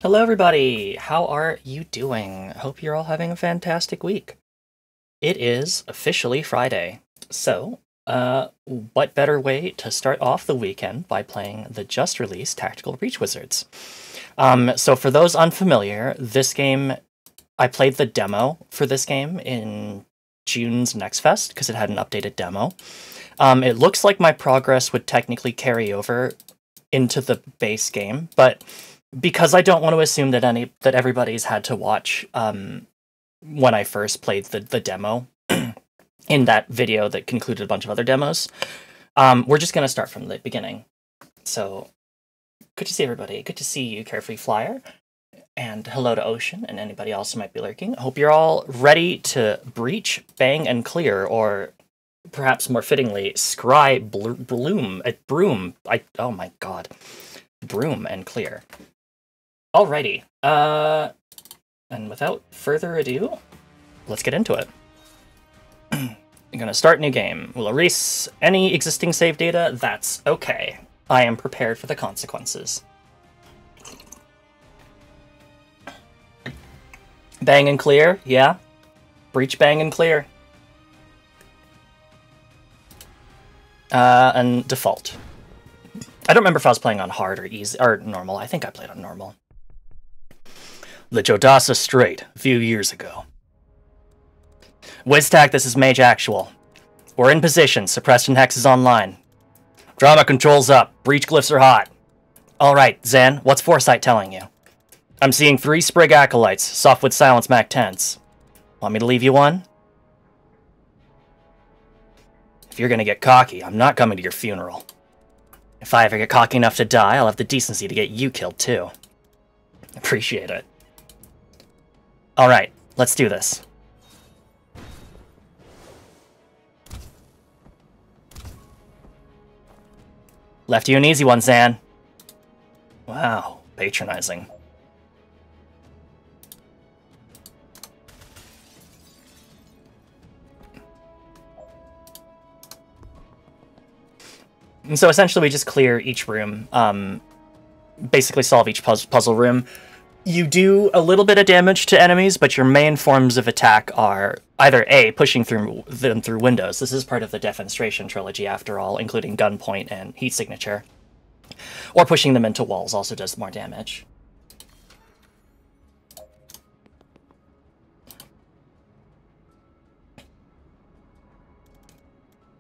Hello, everybody. How are you doing? Hope you're all having a fantastic week. It is officially Friday, so what better way to start off the weekend by playing the just-released Tactical Breach Wizards? So for those unfamiliar, this game, I played the demo for this game in June's Next Fest because it had an updated demo. It looks like my progress would technically carry over into the base game, but because I don't want to assume that everybody's had to watch when I first played the demo in that video that concluded a bunch of other demos, we're just going to start from the beginning. So, good to see everybody. Good to see you, Carefree Flyer. And hello to Ocean and anybody else who might be lurking. I hope you're all ready to breach, bang, and clear, or perhaps more fittingly, scry, broom. Oh my god. Broom and clear. Alrighty, and without further ado, let's get into it. I'm gonna start new game. We'll erase any existing save data. That's okay. I am prepared for the consequences. Bang and clear, yeah. Breach, bang, and clear. And default. I don't remember if I was playing on hard or easy, or normal. I think I played on normal. The Jodasa Strait, a few years ago. WizTac, this is Mage Actual. We're in position, Suppression Hex is online. Drama controls up, breach glyphs are hot. Alright, Zan, what's Foresight telling you? I'm seeing 3 Sprig Acolytes, Softwood Silence Mac 10s. Want me to leave you one? If you're gonna get cocky, I'm not coming to your funeral. If I ever get cocky enough to die, I'll have the decency to get you killed too. Appreciate it. Alright, let's do this. Left you an easy one, Zan. Wow, patronizing. And so essentially we just clear each room, basically solve each puzzle room. You do a little bit of damage to enemies, but your main forms of attack are either A, pushing them through windows. This is part of the Defenestration trilogy, after all, including Gunpoint and Heat Signature. Or pushing them into walls also does more damage.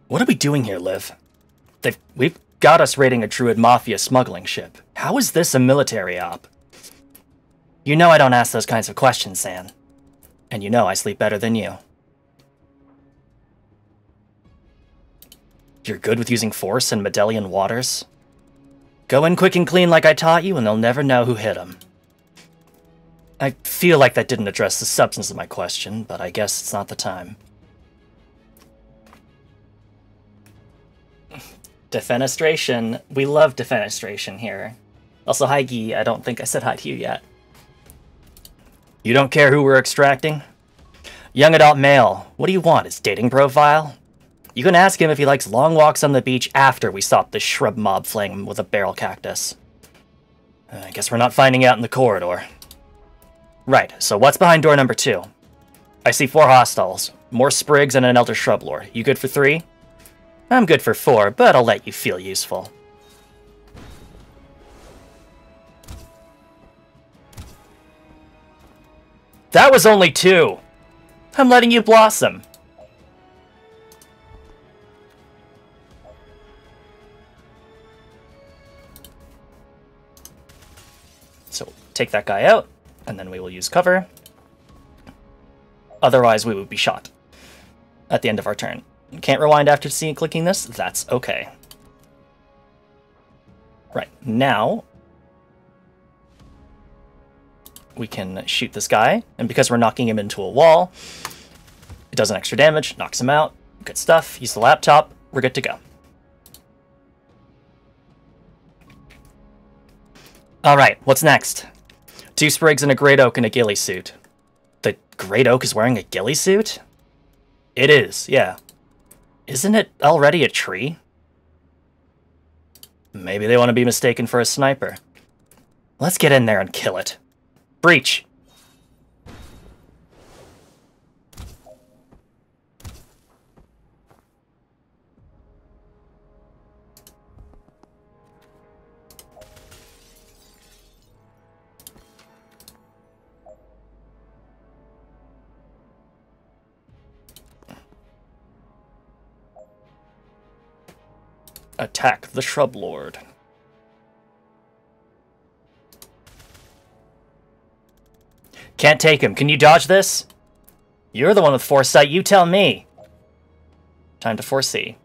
What are we doing here, Liv? We've got us raiding a Druid Mafia smuggling ship. How is this a military op? You know I don't ask those kinds of questions, Zan. And you know I sleep better than you. You're good with using force in Medallion waters? Go in quick and clean like I taught you, and they'll never know who hit them. I feel like that didn't address the substance of my question, but I guess it's not the time. Defenestration. We love defenestration here. Also, hi Guy, I don't think I said hi to you yet. You don't care who we're extracting? Young adult male. What do you want, his dating profile? You can ask him if he likes long walks on the beach after we stop this shrub mob flaying him with a barrel cactus. I guess we're not finding out in the corridor. Right, so what's behind door number 2? I see 4 hostiles, more sprigs and an elder shrub lord. You good for 3? I'm good for 4, but I'll let you feel useful. That was only 2! I'm letting you blossom! So, take that guy out, and then we will use cover. Otherwise, we would be shot at the end of our turn. Can't rewind after clicking this? That's okay. Right, now we can shoot this guy, and because we're knocking him into a wall, it does an extra damage, knocks him out. Good stuff. Use the laptop. We're good to go. Alright, what's next? 2 sprigs and a great oak in a ghillie suit. The great oak is wearing a ghillie suit? It is, yeah. Isn't it already a tree? Maybe they want to be mistaken for a sniper. Let's get in there and kill it. breach. Attack the Shrub Lord. Can't take him. Can you dodge this? You're the one with foresight. You tell me. Time to foresee.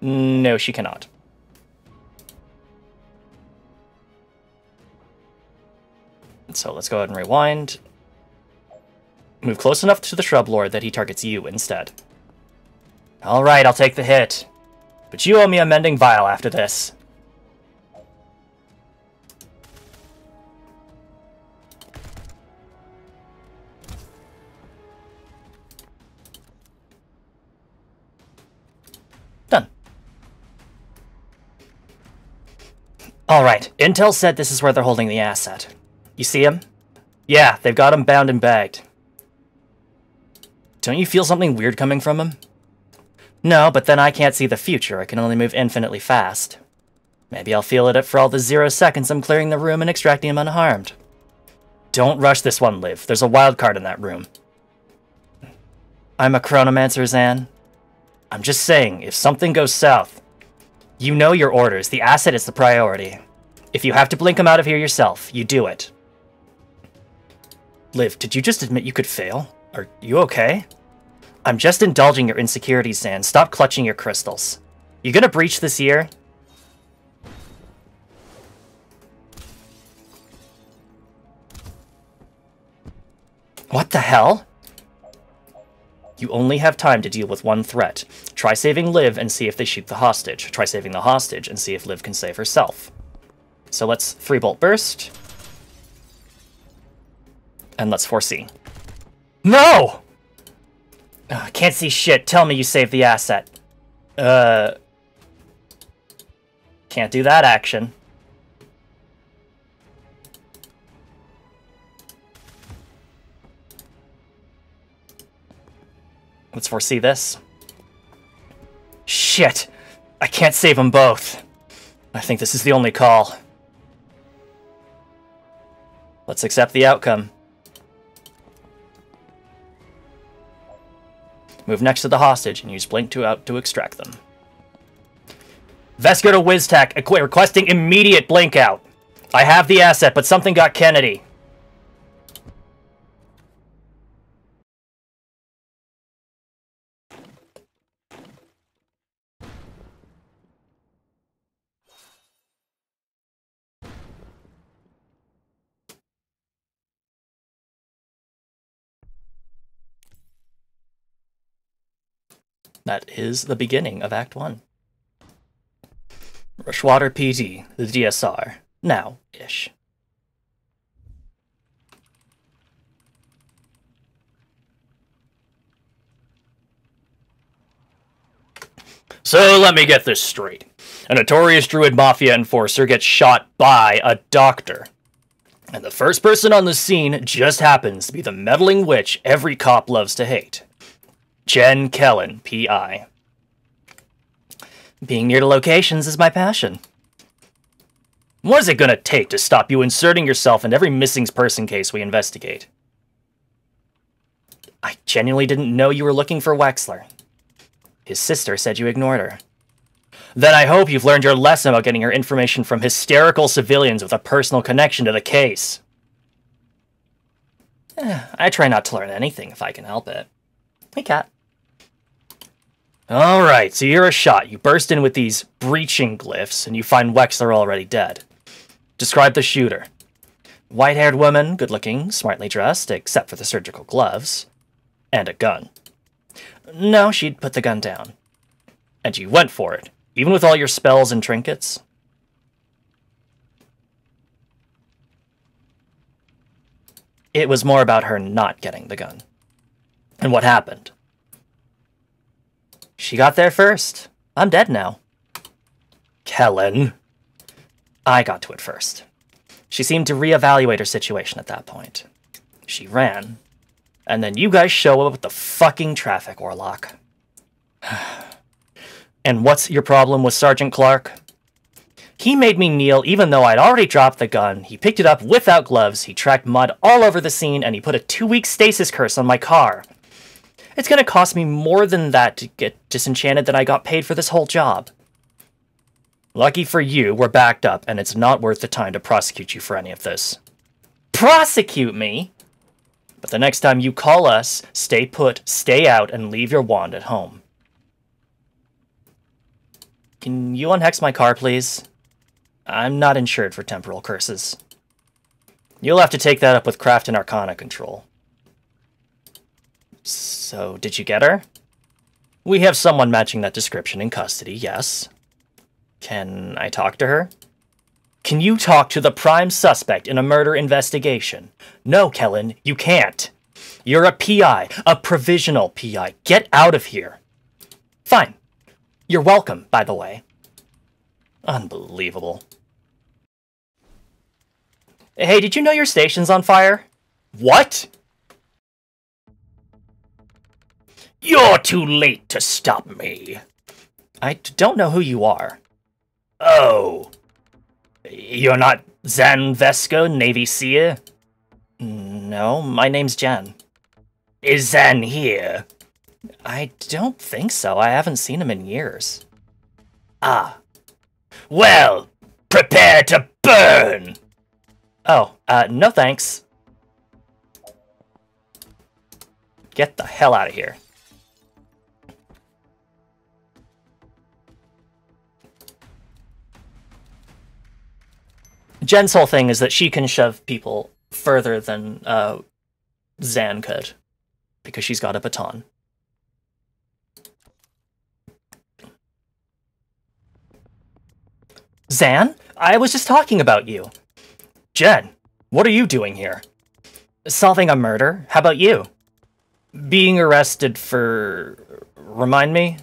No, she cannot. So let's go ahead and rewind. Move close enough to the Shrub Lord that he targets you instead. Alright, I'll take the hit. But you owe me a mending vial after this. Done. Alright, Intel said this is where they're holding the asset. You see him? Yeah, they've got him bound and bagged. Don't you feel something weird coming from him? No, but then I can't see the future. I can only move infinitely fast. Maybe I'll feel it for all the 0 seconds I'm clearing the room and extracting him unharmed. Don't rush this one, Liv. There's a wild card in that room. I'm a chronomancer, Zan. I'm just saying, if something goes south, you know your orders. The asset is the priority. If you have to blink him out of here yourself, you do it. Liv, did you just admit you could fail? Are you okay? I'm just indulging your insecurities, Zan. Stop clutching your crystals. You gonna breach this year? What the hell? You only have time to deal with one threat. Try saving Liv and see if they shoot the hostage. Try saving the hostage and see if Liv can save herself. So let's free bolt burst. And let's foresee. No! I can't see shit. Tell me you saved the asset. Can't do that action. Let's foresee this. Shit! I can't save them both. I think this is the only call. Let's accept the outcome. Move next to the hostage and use blink to extract them. Vesker to WizTech, requesting immediate blink out. I have the asset, but something got Kennedy. That is the beginning of Act 1. Rushwater PD, the DSR. Now-ish. So let me get this straight. A notorious Druid Mafia enforcer gets shot by a doctor. And the first person on the scene just happens to be the meddling witch every cop loves to hate. Jen Kellen, P.I. Being near to locations is my passion. What is it gonna take to stop you inserting yourself in every missing person case we investigate? I genuinely didn't know you were looking for Wexler. His sister said you ignored her. Then I hope you've learned your lesson about getting your information from hysterical civilians with a personal connection to the case. I try not to learn anything if I can help it. Hey, Cat. Alright, so you're a shot. You burst in with these breaching glyphs, and you find Wexler already dead. Describe the shooter. White-haired woman, good-looking, smartly dressed, except for the surgical gloves. And a gun. No, she'd put the gun down. And you went for it, even with all your spells and trinkets? It was more about her not getting the gun. And what happened? She got there first. I'm dead now. Kellen. I got to it first. She seemed to reevaluate her situation at that point. She ran. And then you guys show up with the fucking traffic warlock. And what's your problem with Sergeant Clark? He made me kneel even though I'd already dropped the gun. He picked it up without gloves, he tracked mud all over the scene, and he put a 2-week stasis curse on my car. It's gonna cost me more than that to get disenchanted than I got paid for this whole job. Lucky for you, we're backed up, and it's not worth the time to prosecute you for any of this. Prosecute me? But the next time you call us, stay put, stay out, and leave your wand at home. Can you unhex my car, please? I'm not insured for temporal curses. You'll have to take that up with Craft and Arcana Control. So, did you get her? We have someone matching that description in custody, yes. Can I talk to her? Can you talk to the prime suspect in a murder investigation? No, Kellen, you can't. You're a PI, a provisional PI. Get out of here. Fine. You're welcome, by the way. Unbelievable. Hey, did you know your station's on fire? What? You're too late to stop me. I don't know who you are. Oh. You're not Zan Vesco, Navy Seer? No, my name's Jen. Is Zan here? I don't think so. I haven't seen him in years. Ah. Well, prepare to burn! Oh, no thanks. Get the hell out of here. Jen's whole thing is that she can shove people further than Zan could, because she's got a baton. Zan? I was just talking about you. Jen, what are you doing here? Solving a murder. How about you? Being arrested for... remind me?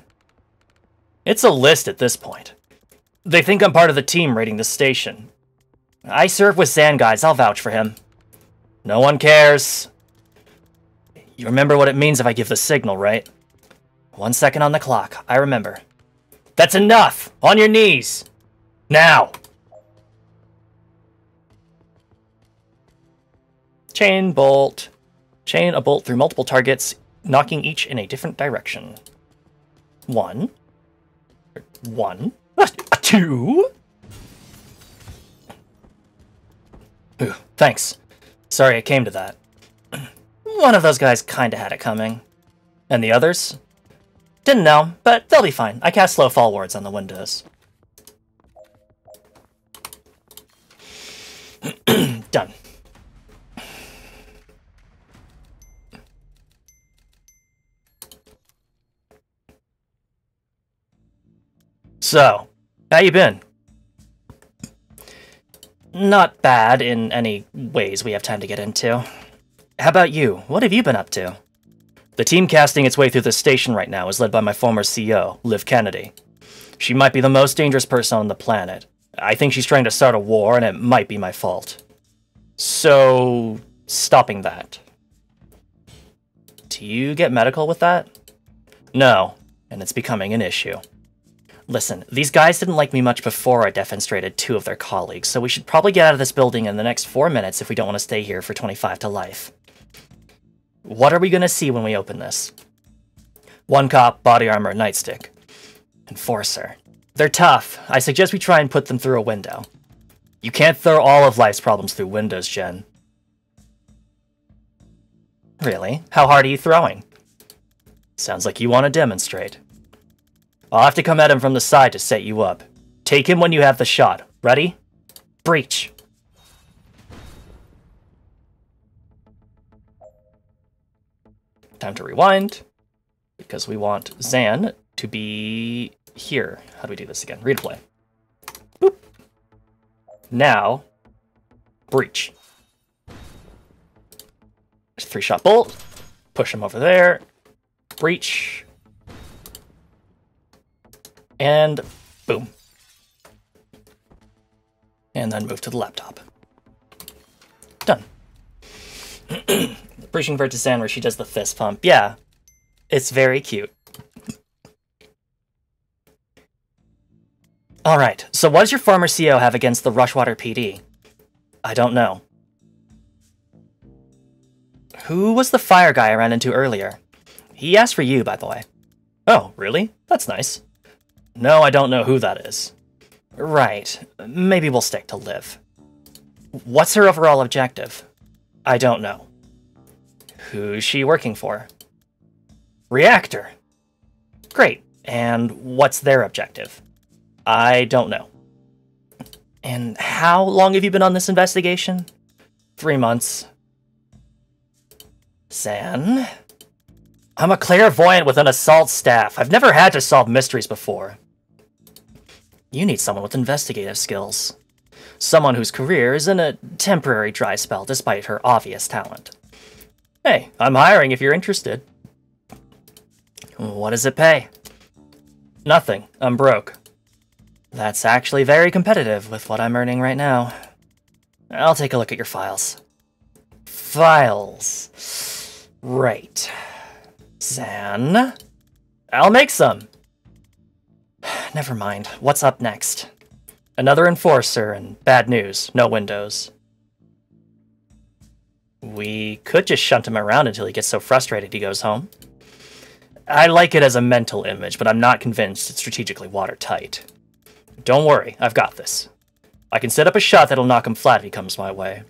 It's a list at this point. They think I'm part of the team raiding the station. I serve with Zan, guys. I'll vouch for him. No one cares. You remember what it means if I give the signal, right? 1 second on the clock. I remember. That's enough! On your knees! Now! Chain bolt. Chain a bolt through multiple targets, knocking each in a different direction. 1. 1. 2. Ooh, thanks. Sorry it came to that. One of those guys kinda had it coming. And the others? Didn't know, but they'll be fine. I cast slow fall wards on the windows. Done. So, how you been? Not bad in any ways we have time to get into. How about you? What have you been up to? The team casting its way through the station right now is led by my former CO, Liv Kennedy. She might be the most dangerous person on the planet. I think she's trying to start a war, and it might be my fault. So, stopping that. Do you get medical with that? No, and it's becoming an issue. Listen, these guys didn't like me much before I defenestrated 2 of their colleagues, so we should probably get out of this building in the next 4 minutes if we don't want to stay here for 25 to life. What are we gonna see when we open this? 1 cop, body armor, nightstick. Enforcer. They're tough. I suggest we try and put them through a window. You can't throw all of life's problems through windows, Jen. Really? How hard are you throwing? Sounds like you want to demonstrate. I'll have to come at him from the side to set you up. Take him when you have the shot. Ready? Breach. Time to rewind, because we want Zan to be here. How do we do this again? Replay. Boop. Now, breach. 3-shot bolt. Push him over there. Breach. And boom. And then move to the laptop. Pushing for it to San where she does the fist pump. Yeah, it's very cute. Alright, so what does your former CO have against the Rushwater PD? I don't know. Who was the fire guy I ran into earlier? He asked for you, by the way. Oh, really? That's nice. No, I don't know who that is. Right. Maybe we'll stick to Liv. What's her overall objective? I don't know. Who's she working for? Reactor. Great. And what's their objective? I don't know. And how long have you been on this investigation? 3 months. San? I'm a clairvoyant with an assault staff. I've never had to solve mysteries before. You need someone with investigative skills. Someone whose career is in a temporary dry spell despite her obvious talent. Hey, I'm hiring if you're interested. What does it pay? Nothing. I'm broke. That's actually very competitive with what I'm earning right now. I'll take a look at your files. Files. Right. San? I'll make some. Never mind. What's up next? Another enforcer and bad news. No windows. We could just shunt him around until he gets so frustrated he goes home. I like it as a mental image, but I'm not convinced it's strategically watertight. Don't worry, I've got this. I can set up a shot that'll knock him flat if he comes my way.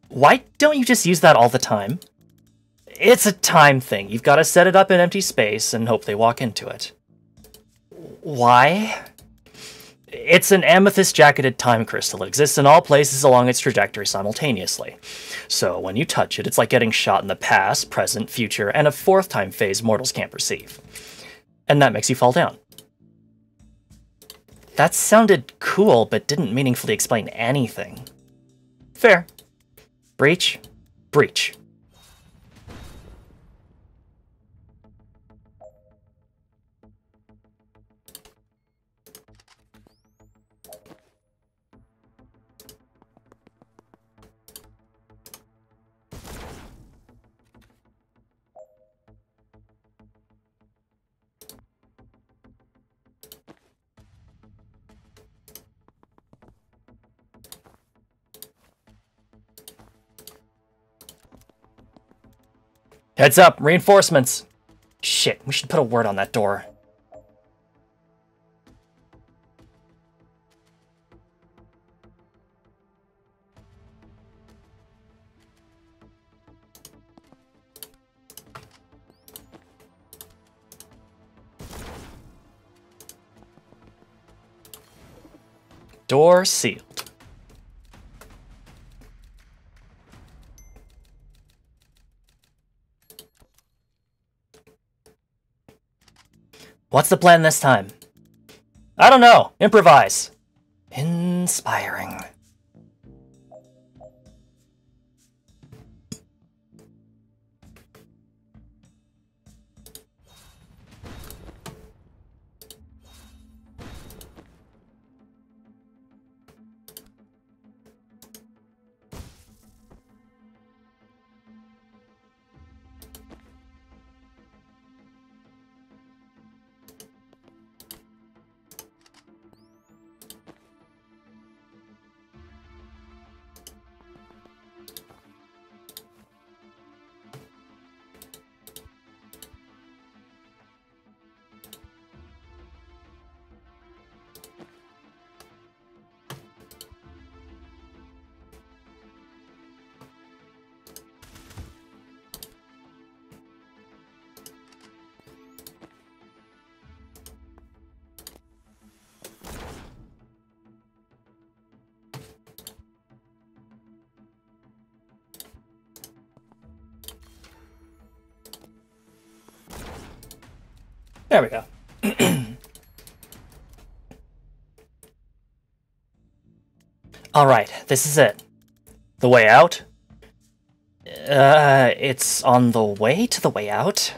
Why don't you just use that all the time? It's a time thing. You've got to set it up in empty space and hope they walk into it. Why? It's an amethyst-jacketed time crystal. It exists in all places along its trajectory simultaneously. So when you touch it, it's like getting shot in the past, present, future, and a fourth time phase mortals can't perceive. And that makes you fall down. That sounded cool, but didn't meaningfully explain anything. Fair. Breach? Breach. Heads up, reinforcements! Shit, we should put a word on that door. Door sealed. What's the plan this time? I don't know. Improvise. Inspiring. There we go. Alright, this is it. The way out? It's on the way to the way out?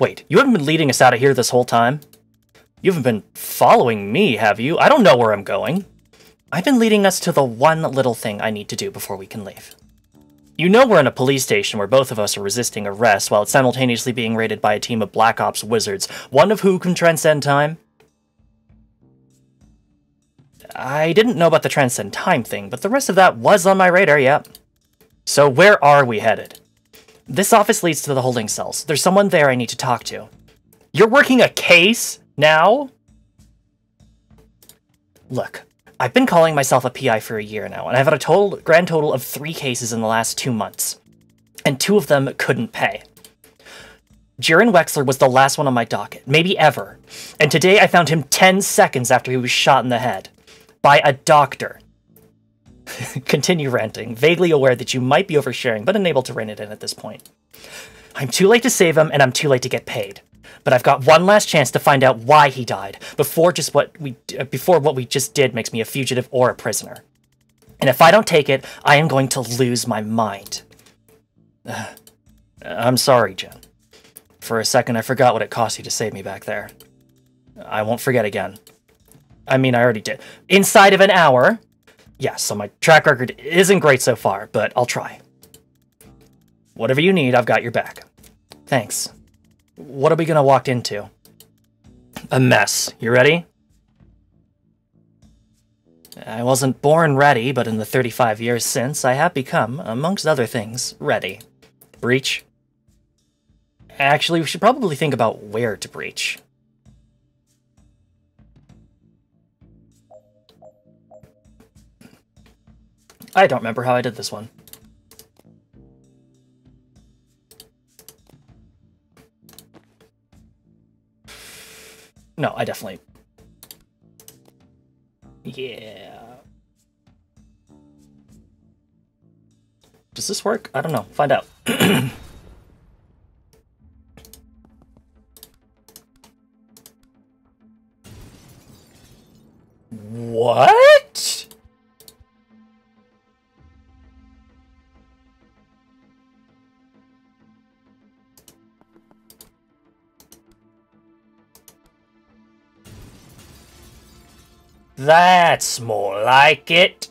Wait, you haven't been leading us out of here this whole time? You haven't been following me, have you? I don't know where I'm going. I've been leading us to the one little thing I need to do before we can leave. You know we're in a police station where both of us are resisting arrest while it's simultaneously being raided by a team of Black Ops wizards, one of who can transcend time? I didn't know about the transcend time thing, but the rest of that was on my radar, yep. So where are we headed? This office leads to the holding cells. There's someone there I need to talk to. You're working a case now? Look, I've been calling myself a PI for a year now, and I've had a grand total of 3 cases in the last 2 months. And 2 of them couldn't pay. Jiren Wexler was the last one on my docket, maybe ever. And today I found him 10 seconds after he was shot in the head. By a doctor. Continue ranting, vaguely aware that you might be oversharing, but unable to rein it in at this point. I'm too late to save him, and I'm too late to get paid. But I've got one last chance to find out why he died, before what we just did makes me a fugitive or a prisoner. And if I don't take it, I am going to lose my mind. I'm sorry, Jen. For a second, I forgot what it cost you to save me back there. I won't forget again. I mean, I already did. Inside of an hour. Yeah, so my track record isn't great so far, but I'll try. Whatever you need, I've got your back. Thanks. What are we gonna walk into? A mess. You ready? I wasn't born ready, but in the 35 years since, I have become, amongst other things, ready. Breach? Actually, we should probably think about where to breach. I don't remember how I did this one. No, I definitely... Yeah... Does this work? I don't know. Find out. What? That's more like it.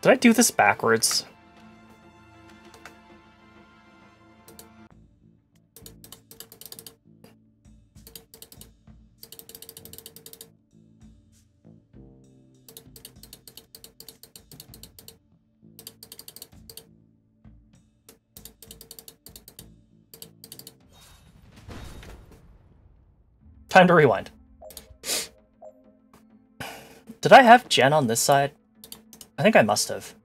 Did I do this backwards? Time to rewind. Did I have Jen on this side? I think I must have.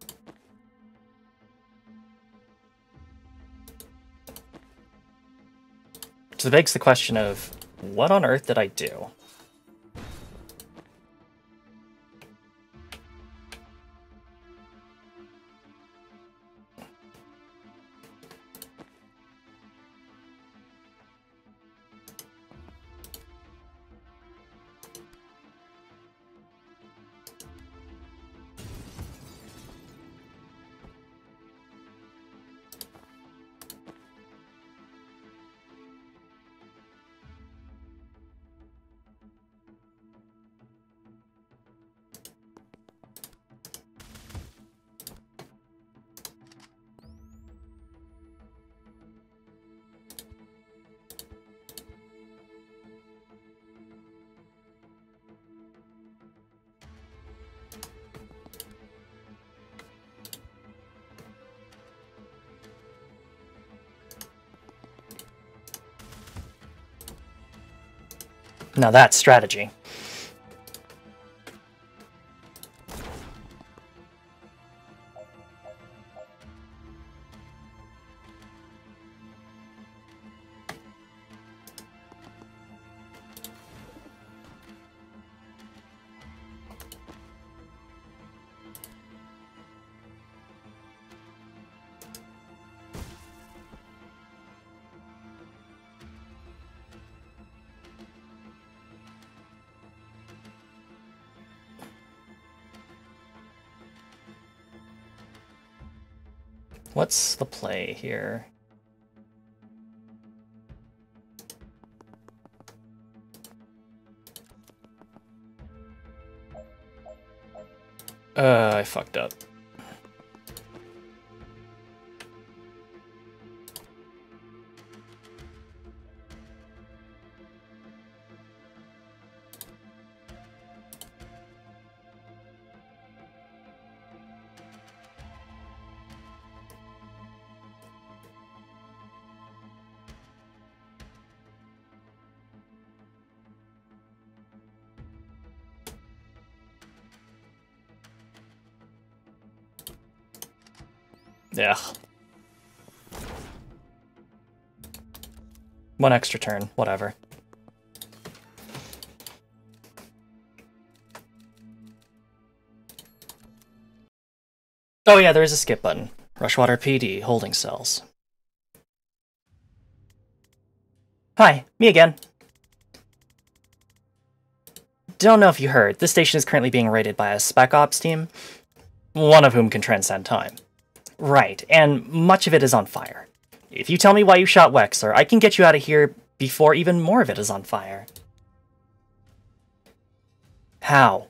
So it begs the question of, what on earth did I do? Now that's strategy. What's the play here? I fucked up. Yeah. One extra turn, whatever. Oh yeah, there is a skip button. Rushwater PD, holding cells. Hi, me again. Don't know if you heard, this station is currently being raided by a spec ops team, one of whom can transcend time. Right, and much of it is on fire. If you tell me why you shot Wexler, I can get you out of here before even more of it is on fire. How?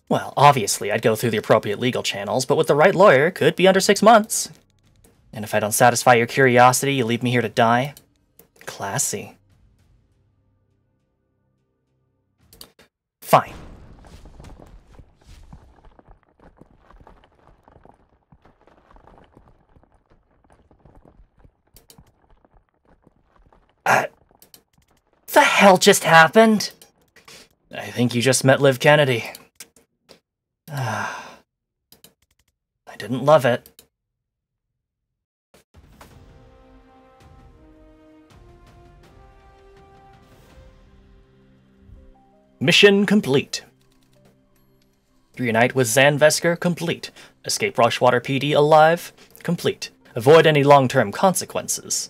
Well, obviously, I'd go through the appropriate legal channels, but with the right lawyer, could be under 6 months. And if I don't satisfy your curiosity, you leave me here to die? Classy. Fine. The hell just happened? I think you just met Liv Kennedy. I didn't love it. Mission complete. Reunite with Zanvesker, complete. Escape Rushwater PD alive, complete. Avoid any long-term consequences.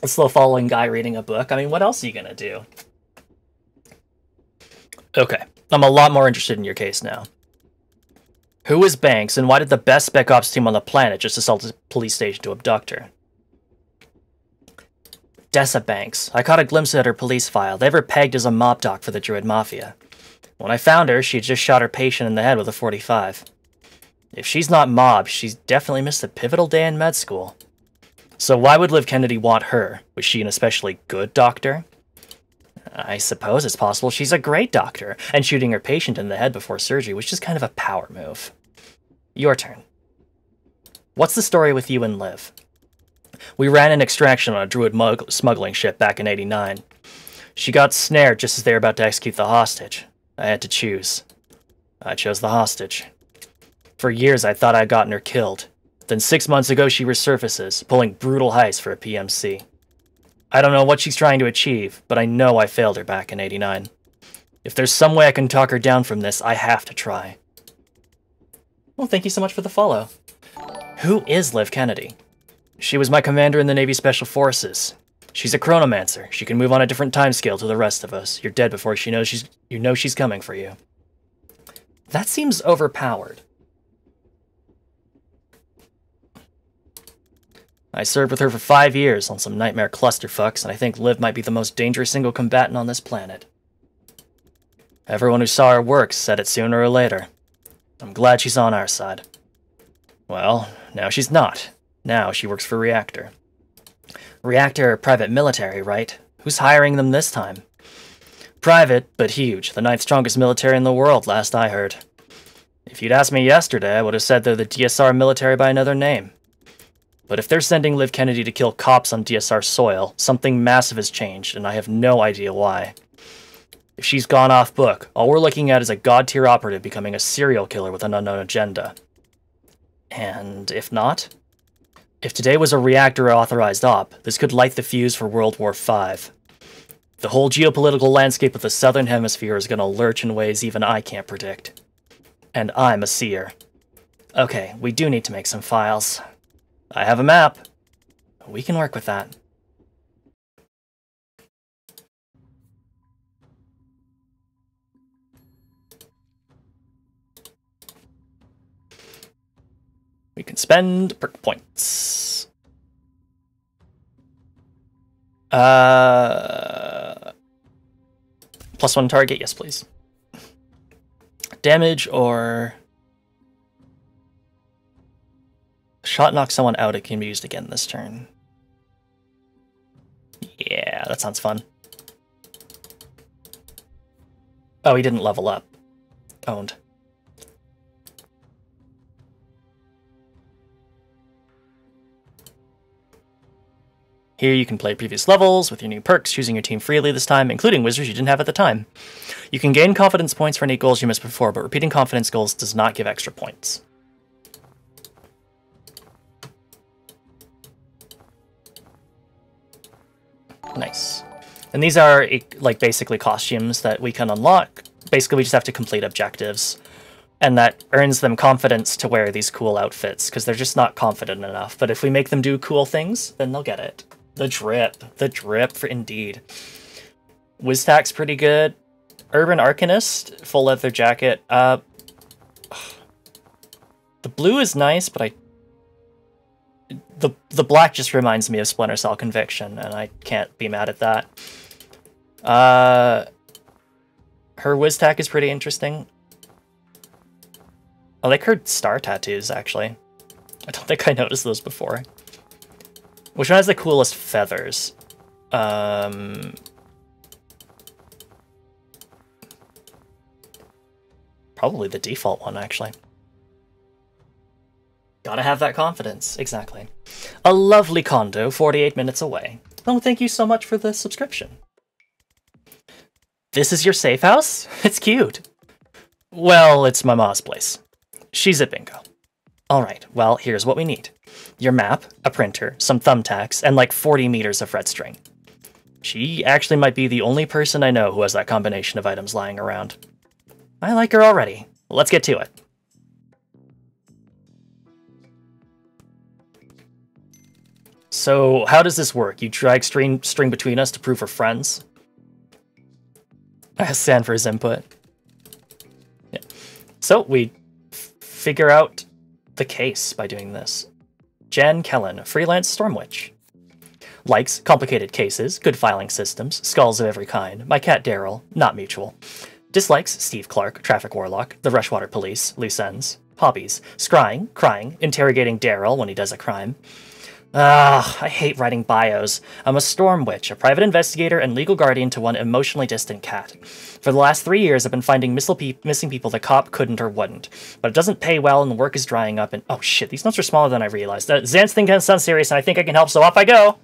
A slow-following guy reading a book. I mean, what else are you gonna do? Okay, I'm a lot more interested in your case now. Who is Banks, and why did the best spec ops team on the planet just assault a police station to abduct her? Dessa Banks. I caught a glimpse at her police file. They have her pegged as a mob doc for the Druid Mafia. When I found her, she had just shot her patient in the head with a .45. If she's not mob, she's definitely missed a pivotal day in med school. So why would Liv Kennedy want her? Was she an especially good doctor? I suppose it's possible she's a great doctor, and shooting her patient in the head before surgery was just kind of a power move. Your turn. What's the story with you and Liv? We ran an extraction on a Druid smuggling ship back in '89. She got snared just as they were about to execute the hostage. I had to choose. I chose the hostage. For years I thought I'd gotten her killed. Then 6 months ago she resurfaces, pulling brutal heists for a PMC. I don't know what she's trying to achieve, but I know I failed her back in '89. If there's some way I can talk her down from this, I have to try. Well, thank you so much for the follow. Who is Liv Kennedy? She was my commander in the Navy Special Forces. She's a chronomancer. She can move on a different timescale to the rest of us. You're dead before she knows she's coming for you. That seems overpowered. I served with her for 5 years on some nightmare clusterfucks, and I think Liv might be the most dangerous single combatant on this planet. Everyone who saw her work said it sooner or later. I'm glad she's on our side. Well, now she's not. Now she works for Reactor. Reactor private military, right? Who's hiring them this time? Private, but huge. The 9th strongest military in the world, last I heard. If you'd asked me yesterday, I would have said they're the DSR military by another name. But if they're sending Liv Kennedy to kill cops on DSR soil, something massive has changed, and I have no idea why. If she's gone off book, all we're looking at is a god-tier operative becoming a serial killer with an unknown agenda. And if not? If today was a reactor-authorized op, this could light the fuse for World War V. The whole geopolitical landscape of the Southern Hemisphere is going to lurch in ways even I can't predict. And I'm a seer. Okay, we do need to make some files. I have a map. We can work with that. We can spend perk points. +1 target, yes please. Damage or... Shot knocks someone out, it can be used again this turn. Yeah, that sounds fun. Oh, he didn't level up. Owned. Here you can play previous levels with your new perks, choosing your team freely this time, including wizards you didn't have at the time. You can gain confidence points for any goals you missed before, but repeating confidence goals does not give extra points. Nice. And these are, like, basically costumes that we can unlock. Basically, we just have to complete objectives. And that earns them confidence to wear these cool outfits, because they're just not confident enough. But if we make them do cool things, then they'll get it. The drip for indeed. Wiztack's pretty good. Urban Arcanist, full leather jacket. The blue is nice, but the black just reminds me of Splinter Cell Conviction, and I can't be mad at that. Her Wiztack is pretty interesting. I like her star tattoos, actually. I don't think I noticed those before. Which one has the coolest feathers? Probably the default one, actually. Gotta have that confidence, exactly. A lovely condo, 48 minutes away. Oh, thank you so much for the subscription. This is your safe house? It's cute. Well, it's my ma's place. She's at bingo. Alright, well, here's what we need. Your map, a printer, some thumbtacks, and like 40 meters of red string. She actually might be the only person I know who has that combination of items lying around. I like her already. Let's get to it. So, how does this work? You drag string between us to prove we're friends? I asked San for his input. Yeah. So, we figure out the case by doing this. Jan Kellen, freelance storm witch. Likes complicated cases, good filing systems, skulls of every kind. My cat Daryl, not mutual. Dislikes Steve Clark, traffic warlock, the Rushwater police, loose ends. Hobbies, scrying, crying, interrogating Daryl when he does a crime. I hate writing bios. I'm a storm witch, a private investigator and legal guardian to one emotionally distant cat. For the last 3 years, I've been finding missing people the cop couldn't or wouldn't. But it doesn't pay well and the work is drying up and... Oh shit, these notes are smaller than I realized. Zan's thing sounds serious and I think I can help, so off I go!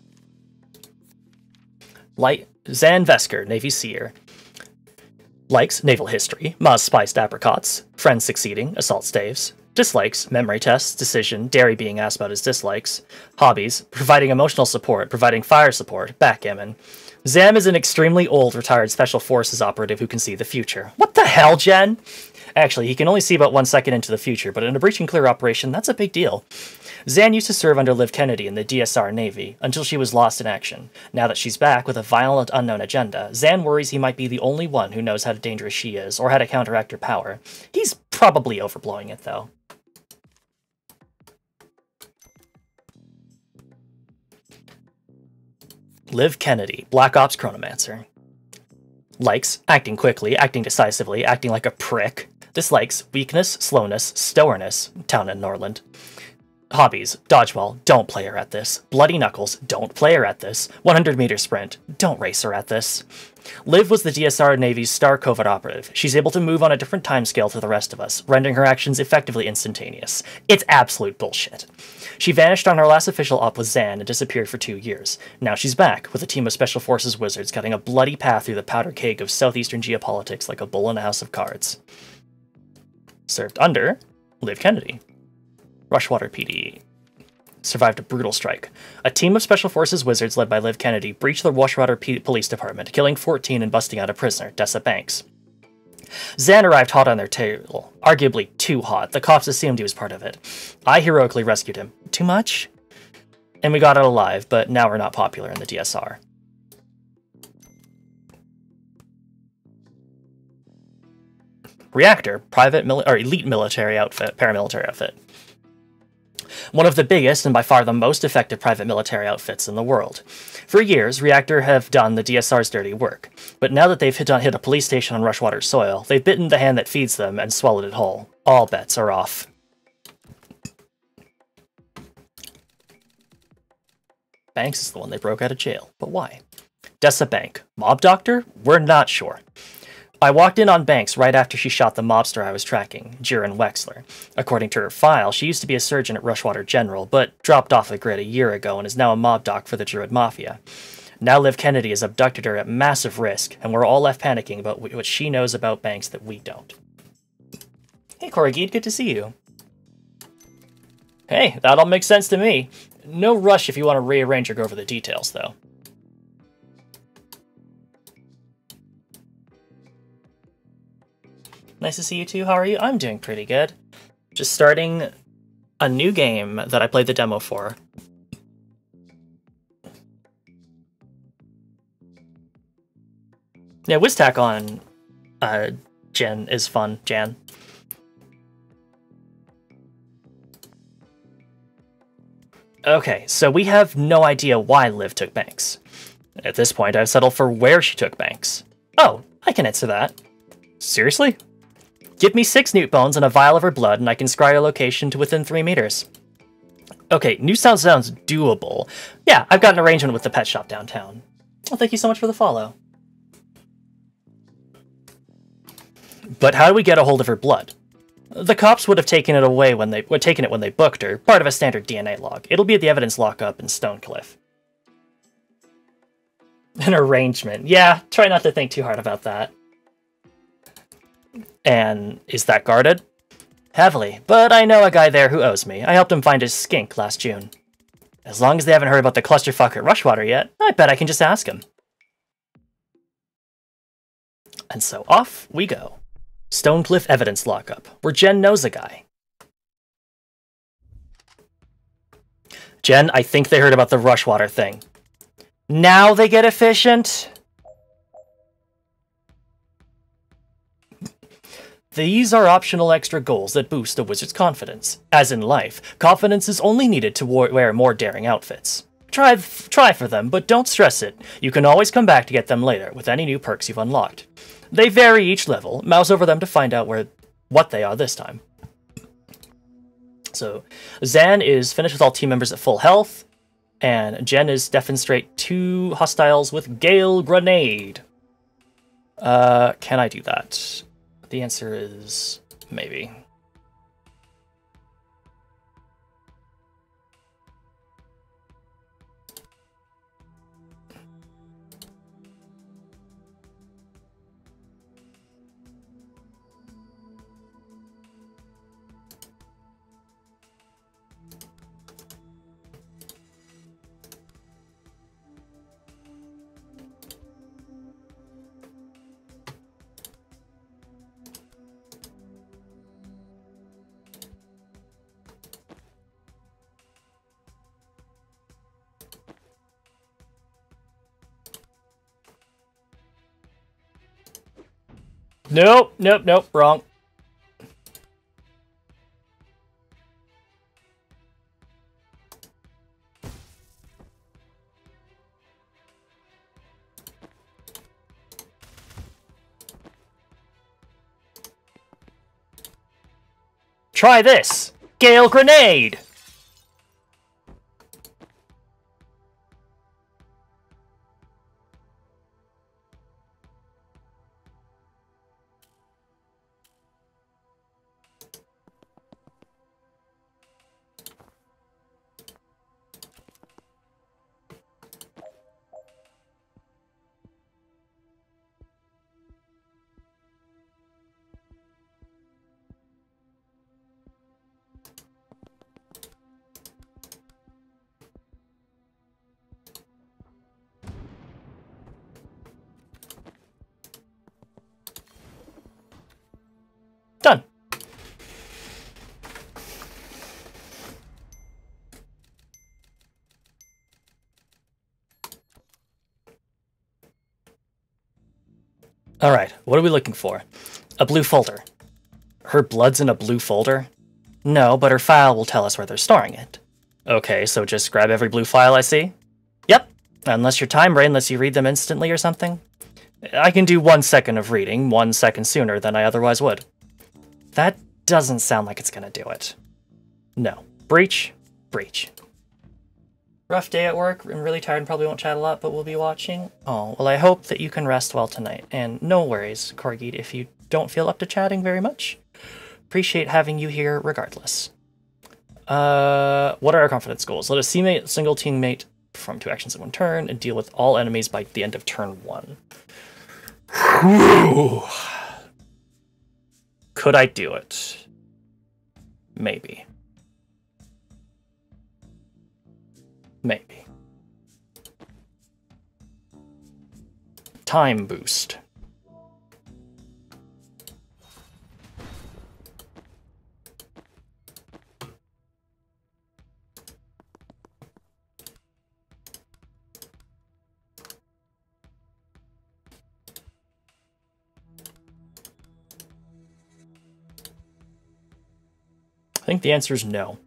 Zan Vesker, Navy Seer. Likes naval history, Ma's spiced apricots, friends succeeding, assault staves. Dislikes, memory tests, decision, Derry being asked about his dislikes. Hobbies, providing emotional support, providing fire support, backgammon. Zam is an extremely old, retired Special Forces operative who can see the future. What the hell, Jen? Actually, he can only see about 1 second into the future, but in a breach and clear operation, that's a big deal. Zan used to serve under Liv Kennedy in the DSR Navy, until she was lost in action. Now that she's back with a violent, unknown agenda, Zan worries he might be the only one who knows how dangerous she is, or how to counteract her power. He's probably overblowing it, though. Liv Kennedy, Black Ops Chronomancer. Likes, acting quickly, acting decisively, acting like a prick. Dislikes, weakness, slowness, stowerness, town in Norland. Hobbies. Dodgeball. Don't play her at this. Bloody Knuckles. Don't play her at this. 100-meter sprint. Don't race her at this. Liv was the DSR Navy's star covert operative. She's able to move on a different timescale to the rest of us, rendering her actions effectively instantaneous. It's absolute bullshit. She vanished on her last official op with Zan and disappeared for 2 years. Now she's back, with a team of Special Forces wizards cutting a bloody path through the powder keg of southeastern geopolitics like a bull in a house of cards. Served under Liv Kennedy. Rushwater PD. Survived a brutal strike. A team of Special Forces wizards led by Liv Kennedy breached the Rushwater Police Department, killing 14 and busting out a prisoner, Dessa Banks. Zan arrived hot on their tail, arguably too hot. The cops assumed he was part of it. I heroically rescued him. Too much? And we got out alive, but now we're not popular in the DSR. Reactor, elite military outfit, paramilitary outfit. One of the biggest and by far the most effective private military outfits in the world. For years, Reactor have done the DSR's dirty work, but now that they've hit a police station on Rushwater soil, they've bitten the hand that feeds them and swallowed it whole. All bets are off. Banks is the one they broke out of jail, but why? Dessa Bank. Mob doctor? We're not sure. I walked in on Banks right after she shot the mobster I was tracking, Jiren Wexler. According to her file, she used to be a surgeon at Rushwater General, but dropped off the grid a year ago and is now a mob doc for the Druid Mafia. Now Liv Kennedy has abducted her at massive risk, and we're all left panicking about what she knows about Banks that we don't. Hey Corrigeed, good to see you. Hey, that all makes sense to me. No rush if you want to rearrange or go over the details, though. Nice to see you too. How are you? I'm doing pretty good. Just starting a new game that I played the demo for. Yeah, WizTac on Jen is fun, Jan. Okay, so we have no idea why Liv took Banks. At this point, I've settled for where she took Banks. Oh, I can answer that. Seriously? Give me 6 newt bones and a vial of her blood, and I can scry her location to within 3 meters. Okay, new sounds doable. Yeah, I've got an arrangement with the pet shop downtown. Well, thank you so much for the follow. But how do we get a hold of her blood? The cops would have taken it when they booked her, part of a standard DNA log. It'll be at the evidence lockup in Stonecliff. An arrangement. Yeah, try not to think too hard about that. And is that guarded? Heavily, but I know a guy there who owes me. I helped him find his skink last June. As long as they haven't heard about the clusterfuck at Rushwater yet, I bet I can just ask him. And so off we go. Stonecliff evidence lockup, where Jen knows a guy. Jen, I think they heard about the Rushwater thing. Now they get efficient? These are optional extra goals that boost a wizard's confidence. As in life, confidence is only needed to wear more daring outfits. Try for them, but don't stress it. You can always come back to get them later, with any new perks you've unlocked. They vary each level. Mouse over them to find out what they are this time. So, Zan is finished with all team members at full health, and Jen is demonstrate 2 hostiles with Gale Grenade. Can I do that? The answer is maybe. Nope, wrong. Try this! Gale Grenade! Alright, what are we looking for? A blue folder. Her blood's in a blue folder? No, but her file will tell us where they're storing it. Okay, so just grab every blue file I see? Yep, unless your time brain lets you read them instantly or something. I can do 1 second of reading, 1 second sooner than I otherwise would. That doesn't sound like it's gonna do it. No. Breach? Breach. Rough day at work, I'm really tired and probably won't chat a lot, but we'll be watching. Oh, well I hope that you can rest well tonight, and no worries, Corgi, if you don't feel up to chatting very much. Appreciate having you here regardless. What are our confidence goals? Let a teammate, single teammate, perform 2 actions in 1 turn, and deal with all enemies by the end of turn 1. Could I do it? Maybe. Maybe. Time boost. I think the answer is no.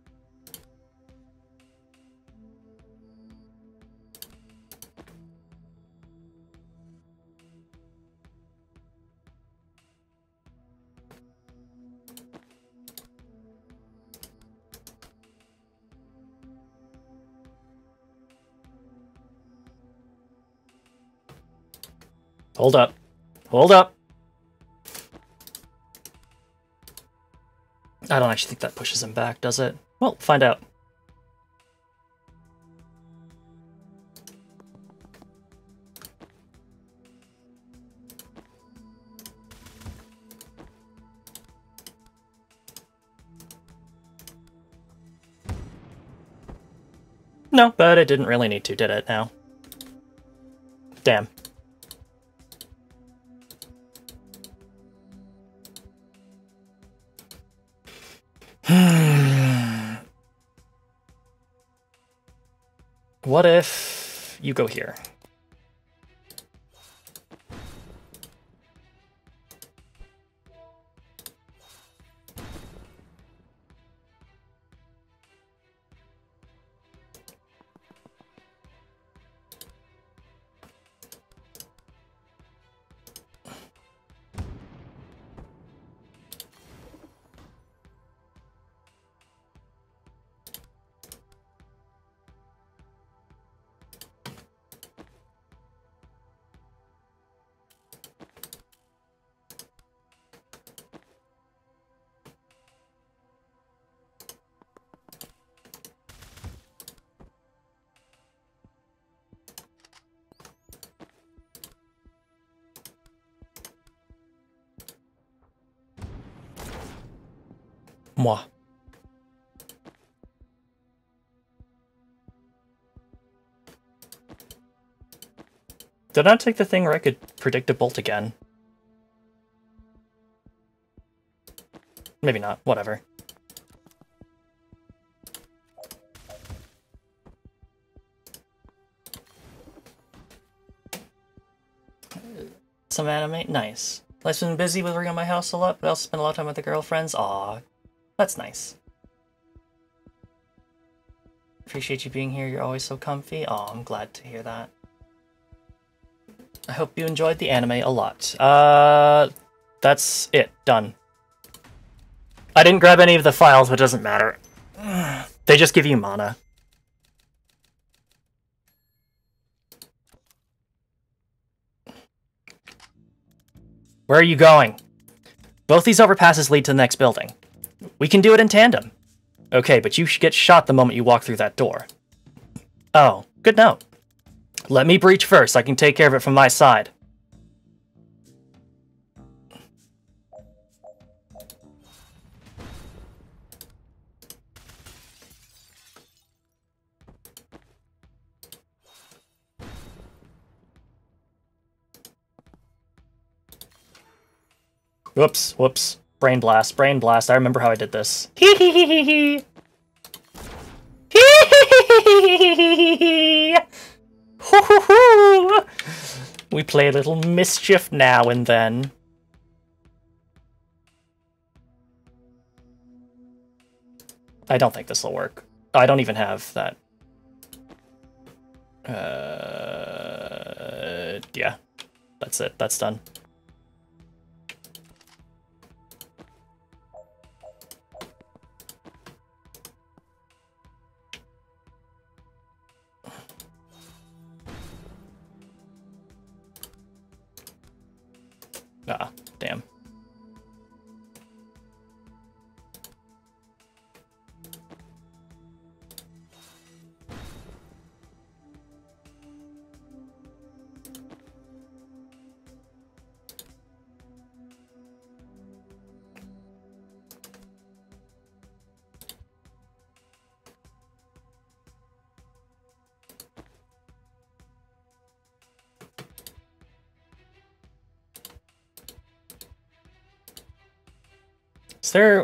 Hold up. Hold up. I don't actually think that pushes him back, does it? Well, find out. No, but it didn't really need to, did it, now? Damn. What if you go here? Moi. Did I take the thing where I could predict a bolt again? Maybe not. Whatever. Some anime? Nice. Life's been busy with working on my house a lot, but I also spend a lot of time with the girlfriends. Aw, that's nice. Appreciate you being here. You're always so comfy. Aw, I'm glad to hear that. I hope you enjoyed the anime a lot. That's it. Done. I didn't grab any of the files, but it doesn't matter. They just give you mana. Where are you going? Both these overpasses lead to the next building. We can do it in tandem. Okay, but you get shot the moment you walk through that door. Oh, good note. Let me breach first. I can take care of it from my side. Whoops, whoops. Brain blast, brain blast. I remember how I did this. Hee hee hee hee hee. Hee hee hee hee hee hee. Hoo hoo hoo. We play a little mischief now and then. I don't think this will work. I don't even have that. Yeah. That's it. That's done. Ah, damn.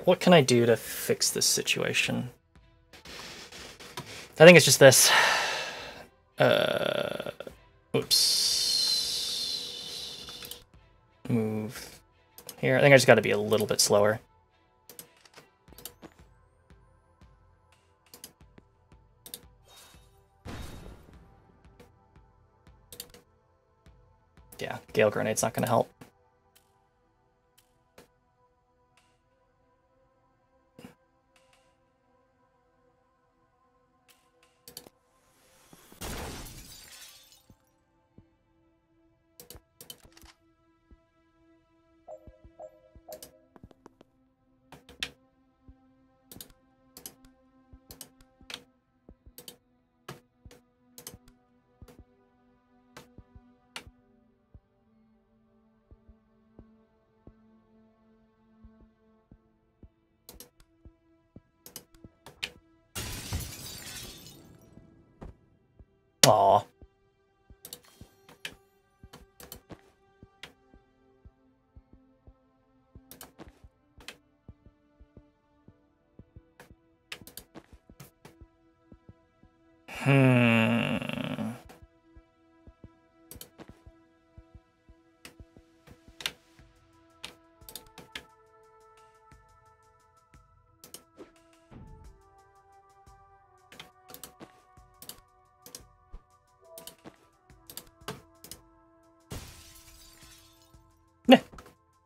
What can I do to fix this situation? I think it's just this. Oops. Move here. I think I just got to be a little bit slower. Yeah, Gale Grenade's not going to help. Aw.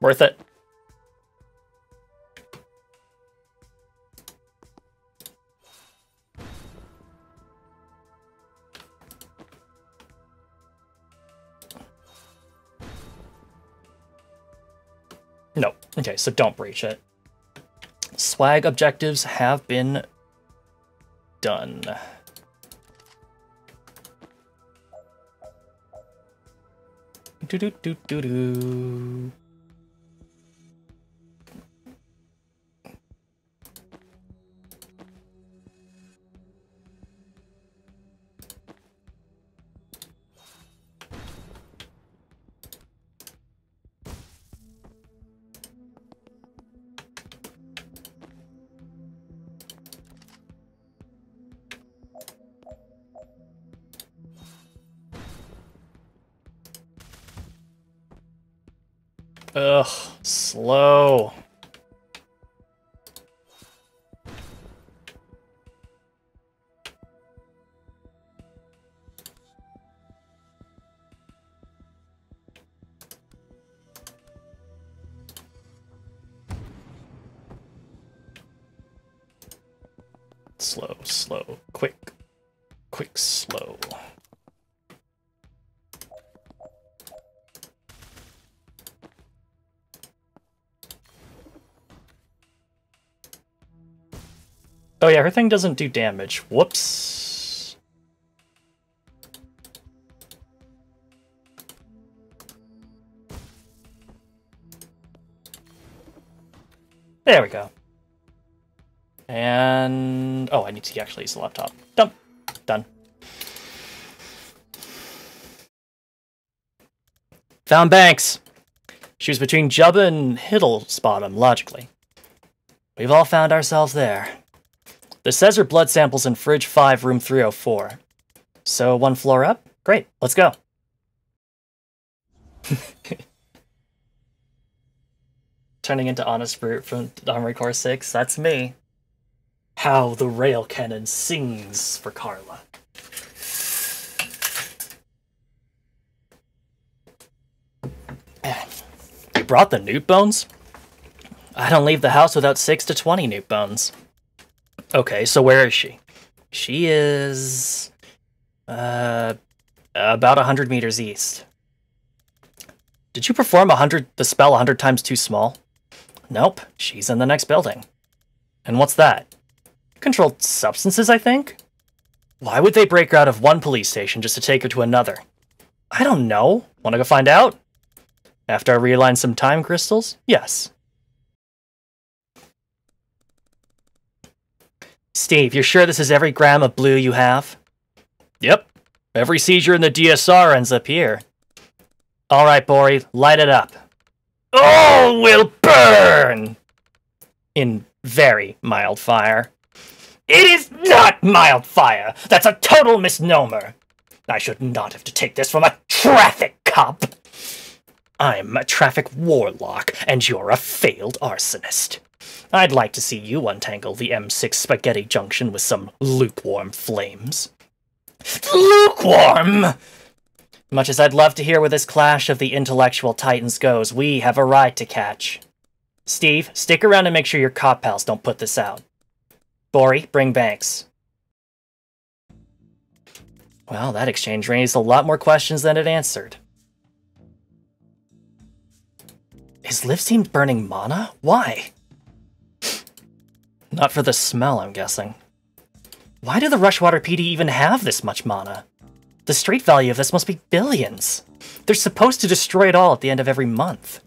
Worth it. No. Okay, so don't breach it. Swag objectives have been done. Do-do-do-do-do. Ugh, slow. Slow, slow, quick, quick, slow. Oh yeah, her thing doesn't do damage. Whoops. There we go. And... oh, I need to actually use the laptop. Done. Done. Found Banks. She was between Jubba and Hiddlesbottom, logically. We've all found ourselves there. This says her blood sample's in Fridge 5, Room 304. So one floor up? Great, let's go. Turning into Honest Brute from Armored Core 6, that's me. How the rail cannon sings for Carla. You brought the newt bones? I don't leave the house without 6 to 20 newt bones. Okay, so where is she? She is... about 100 meters east. Did you perform the spell 100 times too small? Nope, she's in the next building. And what's that? Controlled substances, I think? Why would they break her out of one police station just to take her to another? I don't know. Wanna go find out? After I realign some time crystals? Yes. Steve, you're sure this is every gram of blue you have? Yep. Every seizure in the DSR ends up here. Alright, Bori, light it up. All will burn! In very mild fire. It is not mild fire! That's a total misnomer! I should not have to take this from a traffic cop! I'm a traffic warlock, and you're a failed arsonist. I'd like to see you untangle the M6 spaghetti junction with some lukewarm flames. Lukewarm! Much as I'd love to hear where this clash of the intellectual titans goes, we have a ride to catch. Steve, stick around and make sure your cop pals don't put this out. Bori, bring Banks. Well, that exchange raised a lot more questions than it answered. Is Liv Team burning mana? Why? Not for the smell, I'm guessing. Why do the Rushwater PD even have this much mana? The straight value of this must be billions. They're supposed to destroy it all at the end of every month.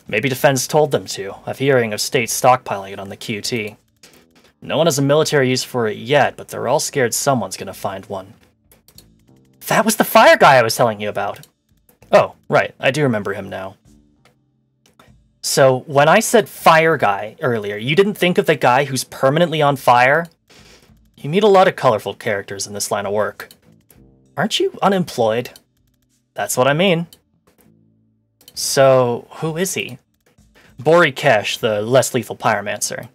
Maybe Defense told them to, of hearing of states stockpiling it on the QT. No one has a military use for it yet, but they're all scared someone's gonna find one. That was the fire guy I was telling you about. Oh, right, I do remember him now. So, when I said fire guy earlier, you didn't think of the guy who's permanently on fire? You meet a lot of colorful characters in this line of work. Aren't you unemployed? That's what I mean. So, who is he? Bori Kesh, the less lethal pyromancer.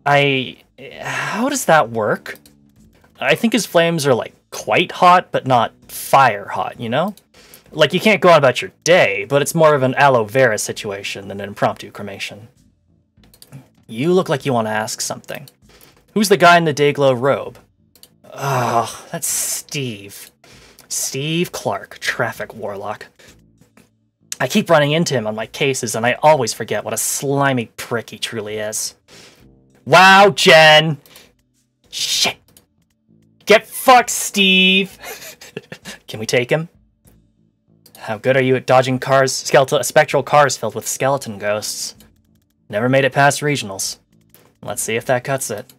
How does that work? I think his flames are, like, quite hot, but not fire hot, you know? Like, you can't go on about your day, but it's more of an aloe vera situation than an impromptu cremation. You look like you want to ask something. Who's the guy in the Dayglow robe? Oh, that's Steve. Steve Clark, traffic warlock. I keep running into him on my cases, and I always forget what a slimy prick he truly is. Wow, Jen! Shit! Get fucked, Steve! Can we take him? How good are you at dodging cars, spectral cars filled with skeleton ghosts? Never made it past regionals. Let's see if that cuts it.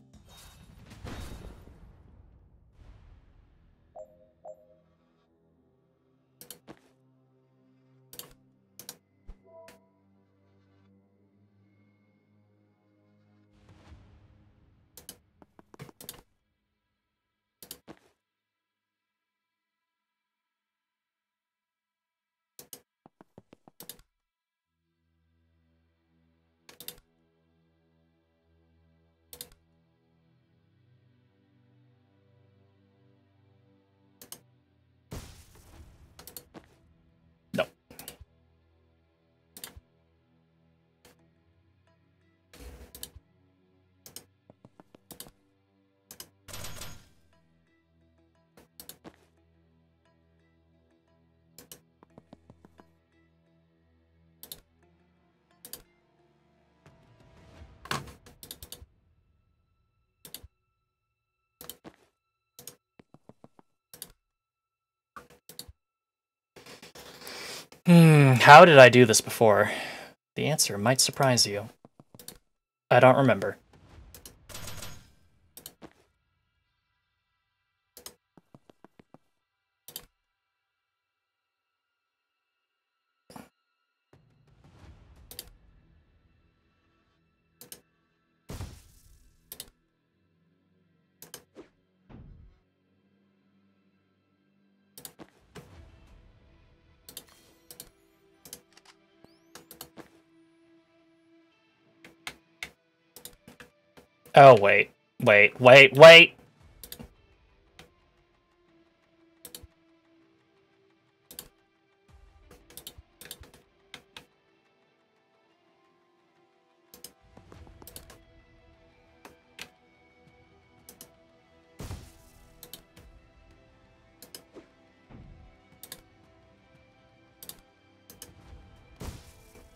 No. How did I do this before? The answer might surprise you. I don't remember. Oh, wait. Wait, wait, wait!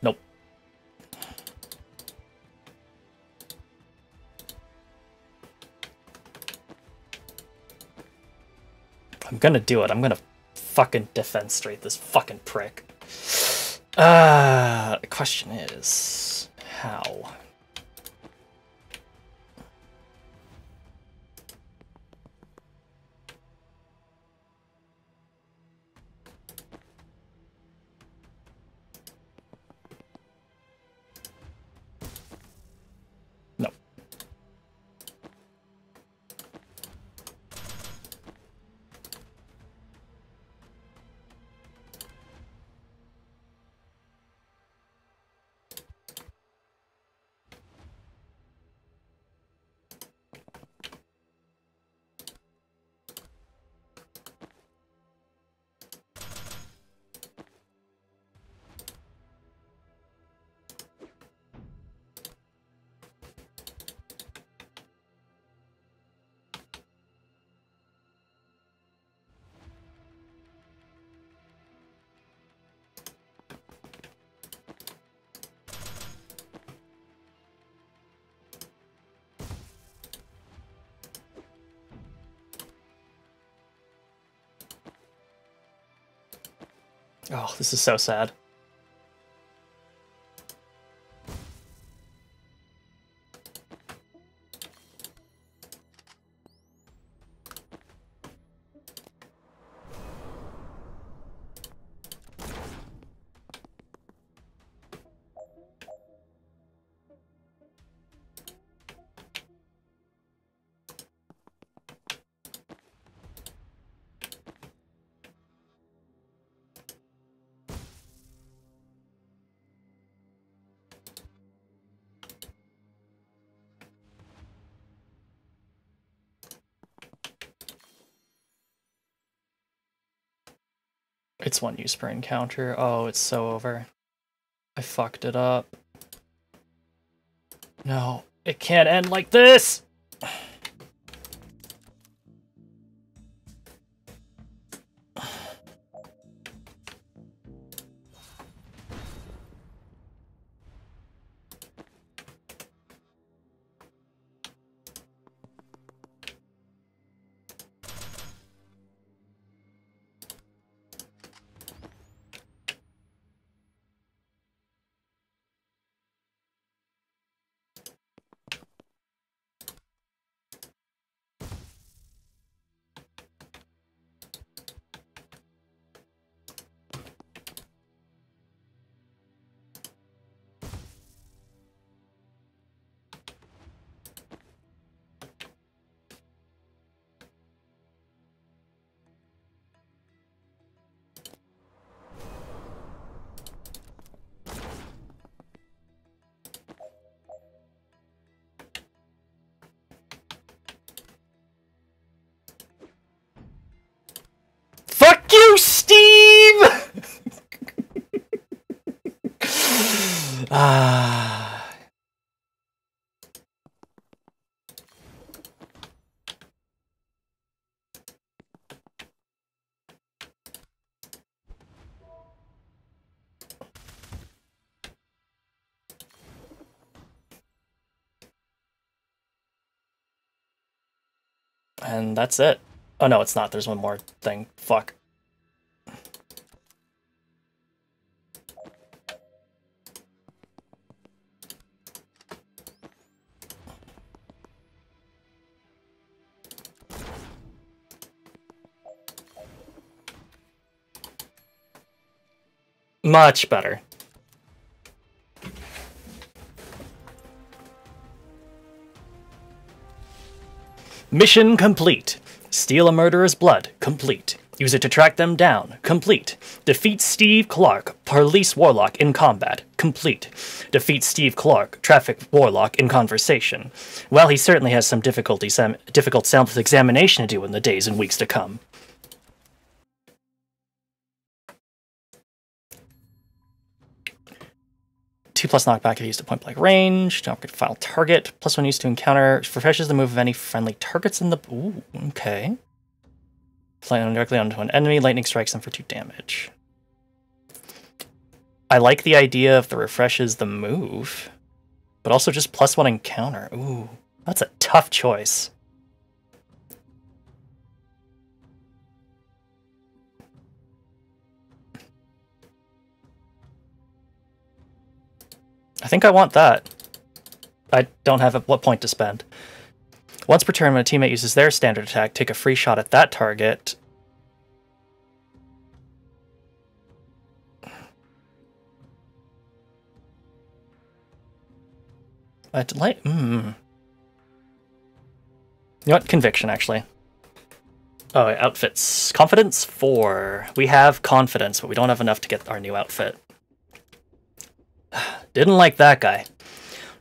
Nope. I'm gonna do it. I'm gonna fucking defenestrate this fucking prick. The question is, how? No. Oh, this is so sad. It's 1 use per encounter. Oh, it's so over. I fucked it up. No, it can't end like this! Fuck you, Steve! And that's it. Oh no, it's not. There's one more thing. Fuck. Much better. Mission complete. Steal a murderer's blood. Complete. Use it to track them down. Complete. Defeat Steve Clark, police warlock in combat. Complete. Defeat Steve Clark, traffic warlock in conversation. Well, he certainly has some difficult self-examination to do in the days and weeks to come. +2 knockback if used at point-blank range. Don't upgrade final target. +1 used to encounter. Refreshes the move of any friendly targets in the... Ooh, okay. Flying directly onto an enemy. Lightning strikes them for 2 damage. I like the idea of the refreshes the move. But also just +1 encounter. Ooh, that's a tough choice. I think I want that. I don't have what point to spend. Once per turn, when a teammate uses their standard attack, take a free shot at that target. I'd like... You know what? Conviction, actually. Oh, outfits. Confidence 4. We have confidence, but we don't have enough to get our new outfit. Didn't like that guy.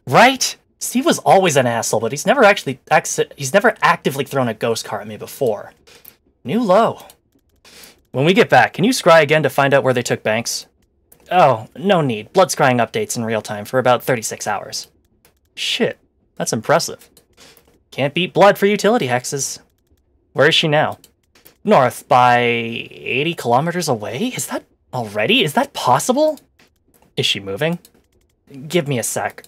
Right? Steve was always an asshole, but he's never actively thrown a ghost car at me before. New low. When we get back, can you scry again to find out where they took Banks? Oh, no need. Blood scrying updates in real time for about 36 hours. Shit, that's impressive. Can't beat blood for utility hexes. Where is she now? North by 80 kilometers away? Is that already? Is that possible? Is she moving? Give me a sec.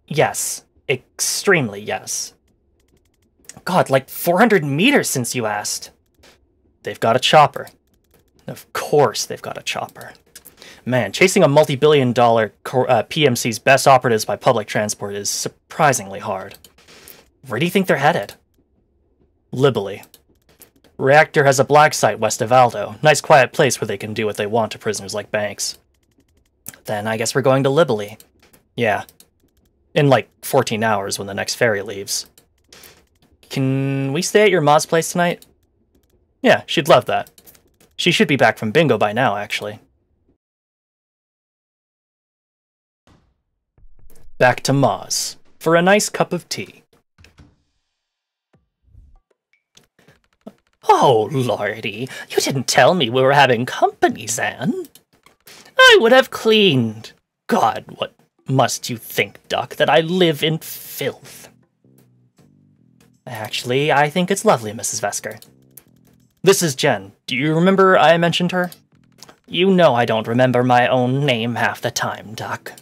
Yes. Extremely yes. God, like 400 meters since you asked. They've got a chopper. Of course they've got a chopper. Man, chasing a multi-billion-dollar PMC's best operatives by public transport is surprisingly hard. Where do you think they're headed? Libely. Reactor has a black site west of Aldo. Nice quiet place where they can do what they want to prisoners like Banks. Then I guess we're going to Libely. Yeah. In like 14 hours when the next ferry leaves. Can we stay at your ma's place tonight? Yeah, she'd love that. She should be back from bingo by now, actually. Back to Ma's for a nice cup of tea. Oh, lordy, you didn't tell me we were having company, Zan. I would have cleaned. God, what must you think, Duck, that I live in filth? Actually, I think it's lovely, Mrs. Vesker. This is Jen. Do you remember I mentioned her? You know I don't remember my own name half the time, Duck.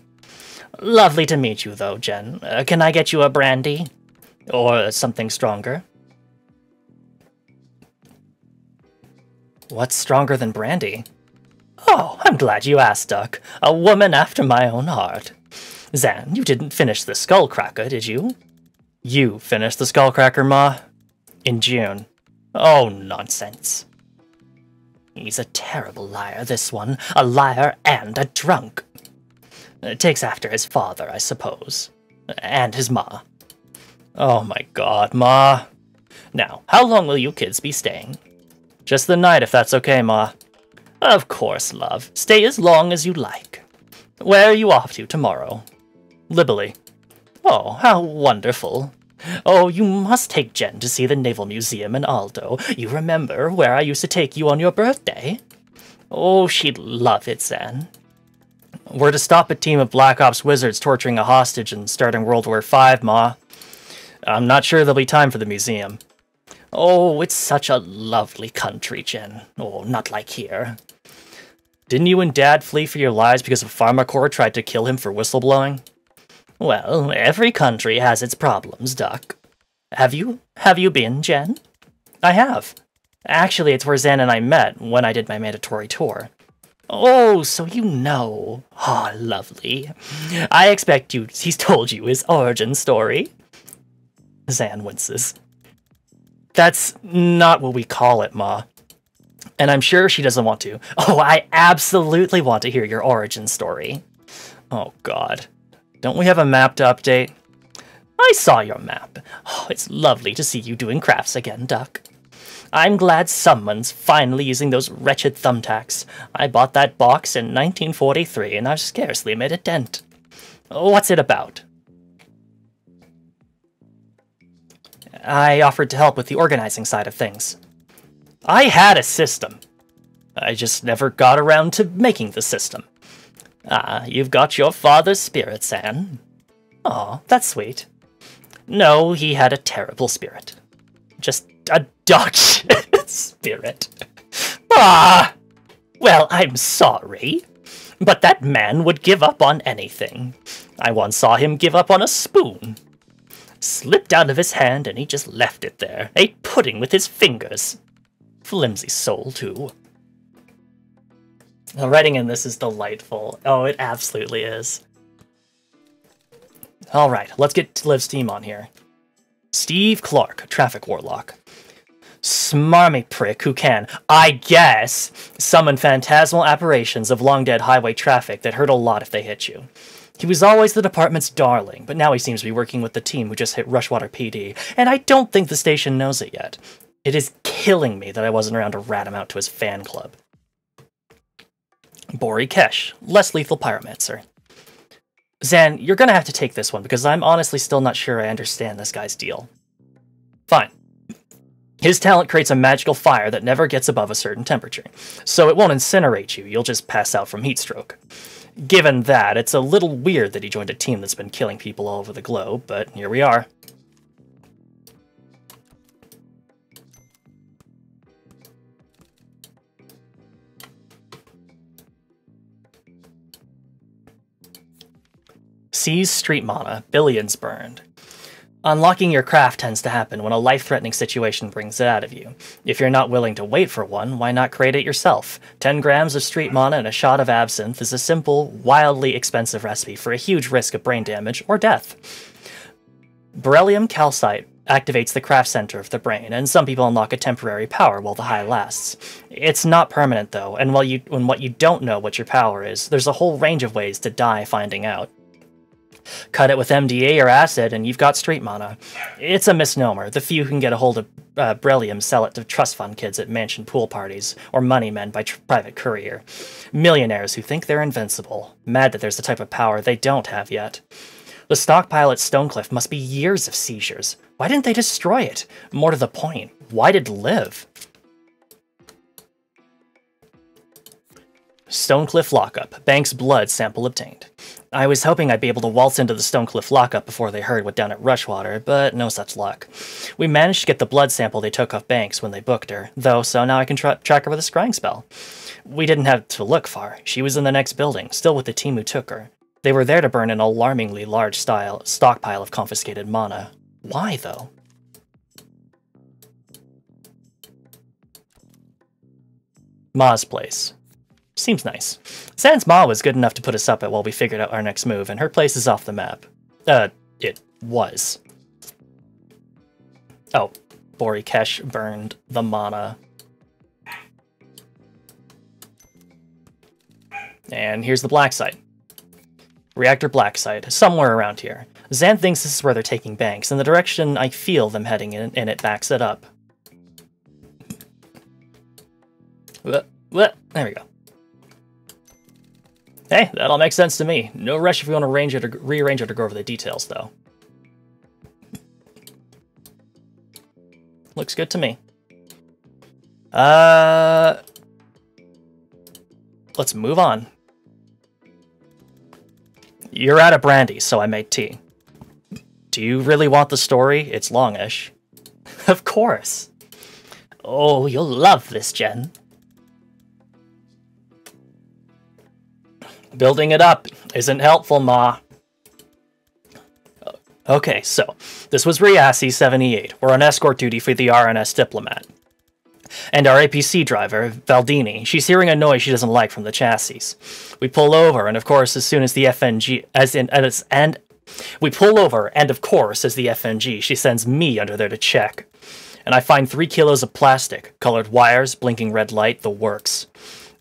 Lovely to meet you, though, Jen. Can I get you a brandy? Or something stronger? What's stronger than brandy? Oh, I'm glad you asked, Duck. A woman after my own heart. Zan, you didn't finish the Skullcracker, did you? You finished the Skullcracker, Ma? In June. Oh, nonsense. He's a terrible liar, this one. A liar and a drunk. Takes after his father, I suppose. And his ma. Oh my god, Ma. Now, how long will you kids be staying? Just the night, if that's okay, Ma. Of course, love. Stay as long as you like. Where are you off to tomorrow? Libely. Oh, how wonderful. Oh, you must take Jen to see the Naval Museum in Aldo. You remember where I used to take you on your birthday? Oh, she'd love it, Zan. We're to stop a team of Black Ops wizards torturing a hostage and starting World War V, Ma. I'm not sure there'll be time for the museum. Oh, it's such a lovely country, Jen. Oh, not like here. Didn't you and Dad flee for your lives because a Pharmacorps tried to kill him for whistleblowing? Well, every country has its problems, Duck. Have you been, Jen? I have. Actually, it's where Zan and I met when I did my mandatory tour. Oh, so you know. Oh, lovely. I expect he's told you his origin story. Zan winces. That's not what we call it, Ma. And I'm sure she doesn't want to. Oh, I absolutely want to hear your origin story. Oh, God. Don't we have a map to update? I saw your map. Oh, it's lovely to see you doing crafts again, Duck. I'm glad someone's finally using those wretched thumbtacks. I bought that box in 1943 and I've scarcely made a dent. What's it about? I offered to help with the organizing side of things. I had a system. I just never got around to making the system. Ah, you've got your father's spirit, San. Aw, that's sweet. No, he had a terrible spirit. Just a dog shit spirit. Ah! Well, I'm sorry, but that man would give up on anything. I once saw him give up on a spoon. Slipped out of his hand and he just left it there. Ate pudding with his fingers. Flimsy soul, too. The writing in this is delightful. Oh, it absolutely is. Alright, let's get Liv's team on here. Steve Clark, Traffic Warlock. Smarmy prick who can, I guess, summon phantasmal apparitions of long-dead highway traffic that hurt a lot if they hit you. He was always the department's darling, but now he seems to be working with the team who just hit Rushwater PD, and I don't think the station knows it yet. It is killing me that I wasn't around to rat him out to his fan club. Bori Kesh, less lethal pyromancer. Zan, you're gonna have to take this one, because I'm honestly still not sure I understand this guy's deal. Fine. His talent creates a magical fire that never gets above a certain temperature, so it won't incinerate you, you'll just pass out from heat stroke. Given that, it's a little weird that he joined a team that's been killing people all over the globe, but here we are. Seize street mana, billions burned. Unlocking your craft tends to happen when a life-threatening situation brings it out of you. If you're not willing to wait for one, why not create it yourself? 10 grams of street mana and a shot of absinthe is a simple, wildly expensive recipe for a huge risk of brain damage or death. Beryllium calcite activates the craft center of the brain, and some people unlock a temporary power while the high lasts. It's not permanent though, and when what you don't know what your power is, there's a whole range of ways to die finding out. Cut it with MDA or acid, and you've got street mana. It's a misnomer. The few who can get a hold of beryllium sell it to trust fund kids at mansion pool parties, or money men by private courier. Millionaires who think they're invincible, mad that there's the type of power they don't have yet. The stockpile at Stonecliff must be years of seizures. Why didn't they destroy it? More to the point, why did Liv? Stonecliff lockup. Bank's blood sample obtained. I was hoping I'd be able to waltz into the Stonecliff lockup before they heard what down at Rushwater, but no such luck. We managed to get the blood sample they took off Banks when they booked her, though, so now I can track her with a scrying spell. We didn't have to look far. She was in the next building, still with the team who took her. They were there to burn an alarmingly large stockpile of confiscated mana. Why, though? Ma's place. Seems nice. Zan's Ma was good enough to put us up at while we figured out our next move, and her place is off the map. It was. Oh, Bori Kesh burned the mana. And here's the black site. Reactor black site, somewhere around here. Zan thinks this is where they're taking Banks, and the direction I feel them heading in, and it backs it up. What? There we go. Hey, that all makes sense to me. No rush if you want to rearrange it or go over the details, though. Looks good to me. Let's move on. You're out of brandy, so I made tea. Do you really want the story? It's longish. Of course. Oh, you'll love this, Jen. Building it up isn't helpful, Ma. Okay, so, this was Riassi 78. We're on escort duty for the RNS diplomat. And our APC driver, Valdini, she's hearing a noise she doesn't like from the chassis. We pull over, and of course, as soon as the FNG, we pull over, and of course, as the FNG, she sends me under there to check. And I find 3 kilos of plastic, colored wires, blinking red light, the works.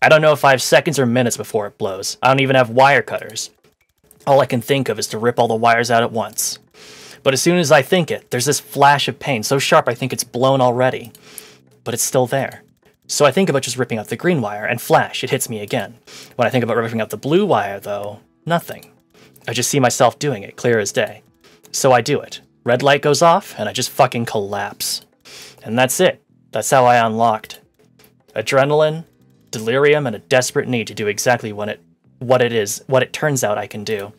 I don't know if I have seconds or minutes before it blows. I don't even have wire cutters. All I can think of is to rip all the wires out at once. But as soon as I think it, there's this flash of pain, so sharp I think it's blown already. but it's still there. So I think about just ripping out the green wire, and flash, it hits me again. When I think about ripping out the blue wire, though, nothing. I just see myself doing it, clear as day. So I do it. Red light goes off, and I just fucking collapse. And that's it. That's how I unlocked. Adrenaline, delirium, and a desperate need to do exactly what it turns out I can do.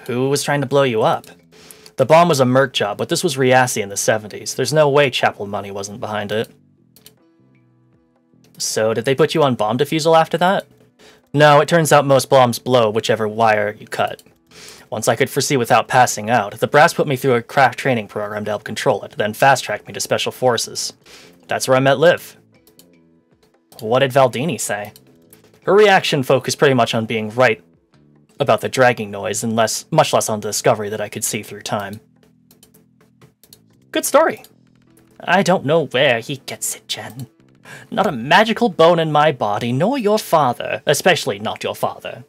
Who was trying to blow you up? The bomb was a merc job, but this was Riassi in the 70s. There's no way Chapel money wasn't behind it. So, did they put you on bomb defusal after that? No, it turns out most bombs blow whichever wire you cut. Once I could foresee without passing out, the brass put me through a crack training program to help control it, then fast-tracked me to Special Forces. That's where I met Liv. What did Valdini say? Her reaction focused pretty much on being right about the dragging noise, and much less on the discovery that I could see through time. Good story. I don't know where he gets it, Jen. Not a magical bone in my body, nor your father, especially not your father.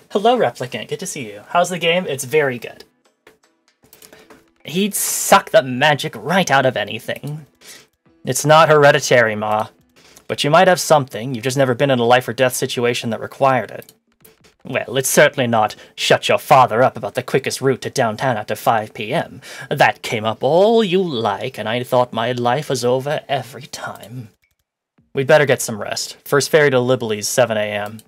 Hello, Replicant. Good to see you. How's the game? It's very good. He'd suck the magic right out of anything. It's not hereditary, Ma. But you might have something, you've just never been in a life or death situation that required it. Well, it's certainly not shut your father up about the quickest route to downtown after 5 p.m. That came up all you like, and I thought my life was over every time. We'd better get some rest. First ferry to Libely's 7 a.m.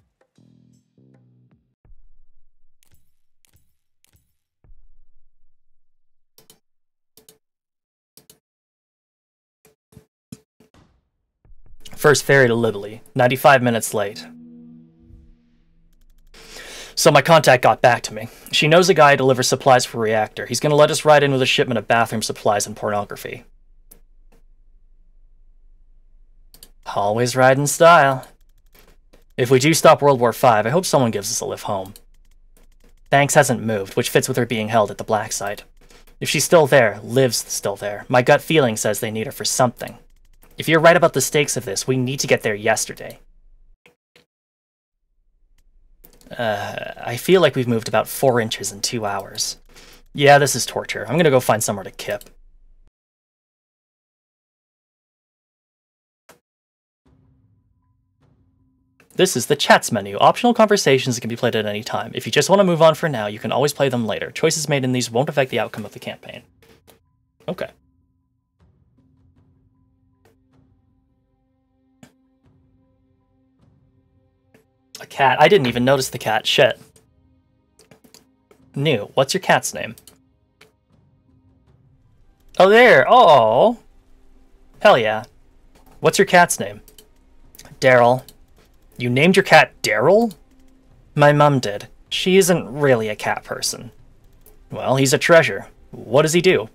First ferry to Libely, 95 minutes late. So my contact got back to me. She knows a guy who delivers supplies for Reactor. He's going to let us ride in with a shipment of bathroom supplies and pornography. Always ride in style. If we do stop World War V, I hope someone gives us a lift home. Banks hasn't moved, which fits with her being held at the black site. If she's still there, Liv's still there. My gut feeling says they need her for something. If you're right about the stakes of this, we need to get there yesterday. I feel like we've moved about 4 inches in 2 hours. Yeah, this is torture. I'm gonna go find somewhere to kip. This is the chats menu. Optional conversations that can be played at any time. If you just want to move on for now, you can always play them later. Choices made in these won't affect the outcome of the campaign. Okay. A cat. I didn't even notice the cat. Shit. New. What's your cat's name? Oh, there. Oh. Hell yeah. What's your cat's name? Daryl. You named your cat Daryl? My mum did. She isn't really a cat person. Well, he's a treasure. What does he do?